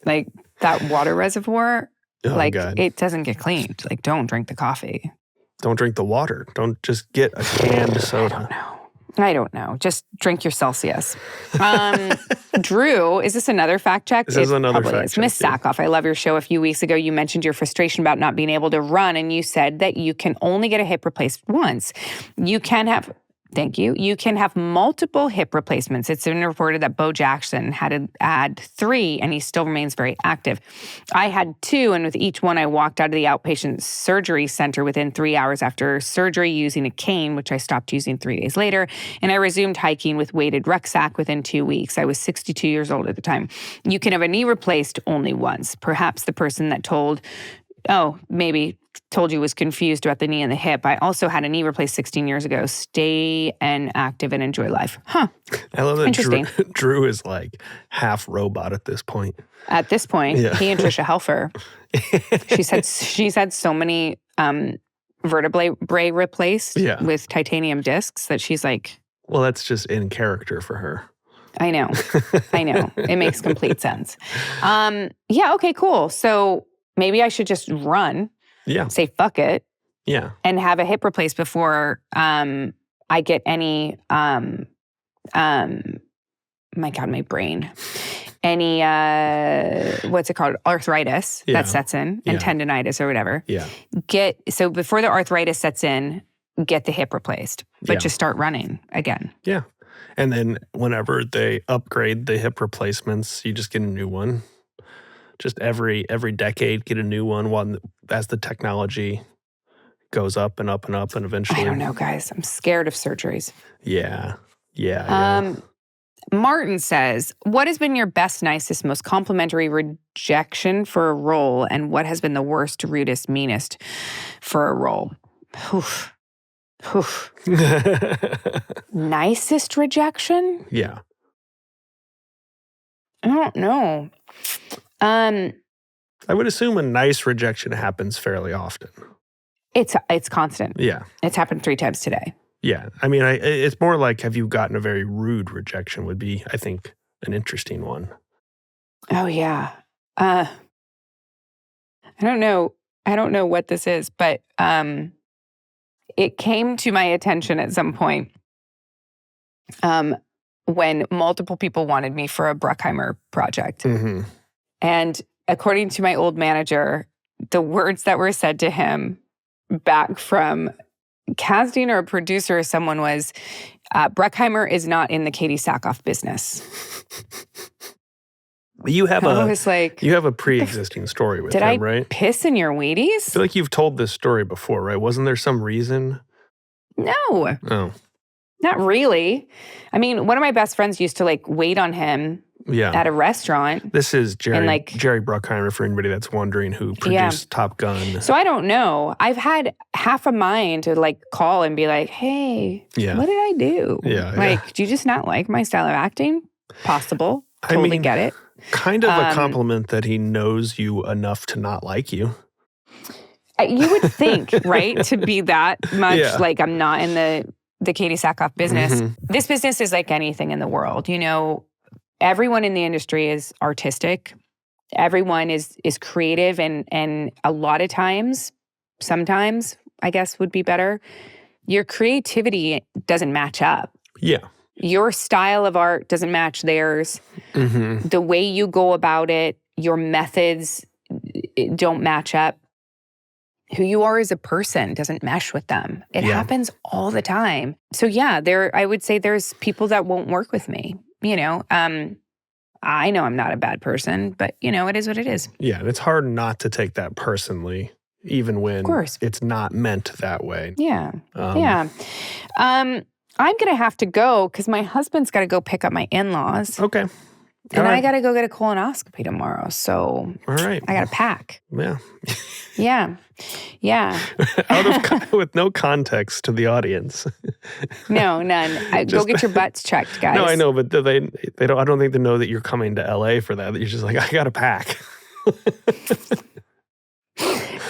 Speaker 1: Like that water reservoir,
Speaker 3: God.
Speaker 1: It doesn't get cleaned. Like, don't drink the coffee.
Speaker 3: Don't drink the water. Don't just get a canned soda.
Speaker 1: I don't know. Just drink your Celsius. Drew, is this another fact check?
Speaker 3: This is another
Speaker 1: probably
Speaker 3: fact
Speaker 1: is.
Speaker 3: check,
Speaker 1: Miss
Speaker 3: yeah.
Speaker 1: Sackhoff, I love your show. A few weeks ago, you mentioned your frustration about not being able to run, and you said that you can only get a hip replaced once. You can have... Thank you. You can have multiple hip replacements. It's been reported that Bo Jackson had to add 3, and he still remains very active. I had 2, and with each one, I walked out of the outpatient surgery center within 3 hours after surgery using a cane, which I stopped using 3 days later, and I resumed hiking with weighted rucksack within 2 weeks. I was 62 years old at the time. You can have a knee replaced only once. Perhaps the person that told you was confused about the knee and the hip. I also had a knee replaced 16 years ago. Stay and active and enjoy life. Huh.
Speaker 3: I love that
Speaker 1: Interesting.
Speaker 3: Drew is like half robot at this point.
Speaker 1: At this point,
Speaker 3: Yeah.
Speaker 1: he and Trisha Helfer. she's had so many vertebrae replaced with titanium discs that she's like,
Speaker 3: Well, that's just in character for her.
Speaker 1: I know. It makes complete sense. Yeah, okay, cool. So maybe I should just run.
Speaker 3: Yeah.
Speaker 1: Say fuck it.
Speaker 3: Yeah.
Speaker 1: And have a hip replaced before I get any my God, my brain. Any what's it called? Arthritis that sets in and tendonitis or whatever.
Speaker 3: Yeah.
Speaker 1: So before the arthritis sets in, get the hip replaced. But just start running again.
Speaker 3: Yeah. And then whenever they upgrade the hip replacements, you just get a new one. Just every decade, get a new one as the technology goes up and up and up, and eventually.
Speaker 1: I don't know, guys. I'm scared of surgeries.
Speaker 3: Yeah.
Speaker 1: Martin says, what has been your best, nicest, most complimentary rejection for a role, and what has been the worst, rudest, meanest for a role? Oof. Nicest rejection?
Speaker 3: Yeah.
Speaker 1: I don't know.
Speaker 3: I would assume a nice rejection happens fairly often.
Speaker 1: It's constant.
Speaker 3: Yeah.
Speaker 1: It's happened 3 times today.
Speaker 3: Yeah. I mean, it's more like, have you gotten a very rude rejection would be, I think, an interesting one.
Speaker 1: Oh, yeah. I don't know what this is, but it came to my attention at some point when multiple people wanted me for a Bruckheimer project.
Speaker 3: Mm-hmm.
Speaker 1: And according to my old manager, the words that were said to him back from casting or a producer or someone was, Bruckheimer is not in the Katee Sackhoff business.
Speaker 3: You have
Speaker 1: I was like,
Speaker 3: you have a pre-existing story with
Speaker 1: did
Speaker 3: him,
Speaker 1: I
Speaker 3: right?
Speaker 1: piss in your
Speaker 3: I
Speaker 1: Wheaties?
Speaker 3: feel like you've told this story before, right? Wasn't there some reason?
Speaker 1: No,
Speaker 3: Oh,
Speaker 1: not really. I mean, one of my best friends used to like wait on him
Speaker 3: yeah.
Speaker 1: at a restaurant.
Speaker 3: This is Jerry,
Speaker 1: And, like-
Speaker 3: Jerry Bruckheimer, for anybody that's wondering, who produced Top Gun.
Speaker 1: So I don't know. I've had half a mind to like call and be like, hey,
Speaker 3: Yeah.
Speaker 1: what did I do?
Speaker 3: Yeah,
Speaker 1: Like, do you just not like my style of acting? Possible.
Speaker 3: I
Speaker 1: Totally
Speaker 3: mean,
Speaker 1: get it.
Speaker 3: Kind of a compliment that he knows you enough to not like you.
Speaker 1: You would think, right? To be that much
Speaker 3: Yeah.
Speaker 1: like I'm not in the Katee Sackhoff business.
Speaker 3: Mhm.
Speaker 1: This business is like anything in the world. You know, everyone in the industry is artistic. Everyone is creative, and a lot of times, sometimes, I guess would be better, your creativity doesn't match up.
Speaker 3: Yeah.
Speaker 1: Your style of art doesn't match theirs.
Speaker 3: Mm-hmm.
Speaker 1: The way you go about it, your methods don't match up. Who you are as a person doesn't mesh with them. It
Speaker 3: Yeah.
Speaker 1: happens all the time. So yeah, I would say there's people that won't work with me. You know, I know I'm not a bad person, but you know, it is what it is.
Speaker 3: Yeah, and it's hard not to take that personally, even when
Speaker 1: Of course.
Speaker 3: it's not meant that way.
Speaker 1: Yeah. Yeah. I'm going to have to go because my husband's got to go pick up my in-laws.
Speaker 3: Okay.
Speaker 1: And
Speaker 3: All
Speaker 1: I
Speaker 3: right.
Speaker 1: got to go get a colonoscopy tomorrow. So
Speaker 3: All right.
Speaker 1: I got to pack.
Speaker 3: Yeah.
Speaker 1: Yeah. Yeah.
Speaker 3: With no context to the audience.
Speaker 1: No, none. Go
Speaker 3: Just-
Speaker 1: get your butts checked, guys.
Speaker 3: No, I know, but they don't. I don't think they know that you're coming to LA for that. That you're just like, I got to pack.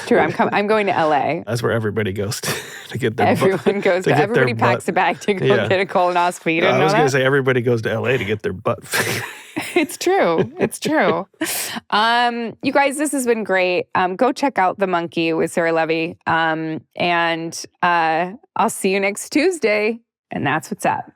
Speaker 1: True. I'm going to LA.
Speaker 3: That's where everybody goes to get their.
Speaker 1: Everyone goes
Speaker 3: to
Speaker 1: to,
Speaker 3: get their
Speaker 1: everybody packs
Speaker 3: butt-
Speaker 1: a bag to go
Speaker 3: Yeah.
Speaker 1: get a colonoscopy. You didn't
Speaker 3: I
Speaker 1: know
Speaker 3: was going
Speaker 1: that?
Speaker 3: to say everybody goes to LA to get their butt figured.
Speaker 1: It's true. It's true. You guys, this has been great. Go check out The Monkey with Sarah Levy. And I'll see you next Tuesday. And that's what's up.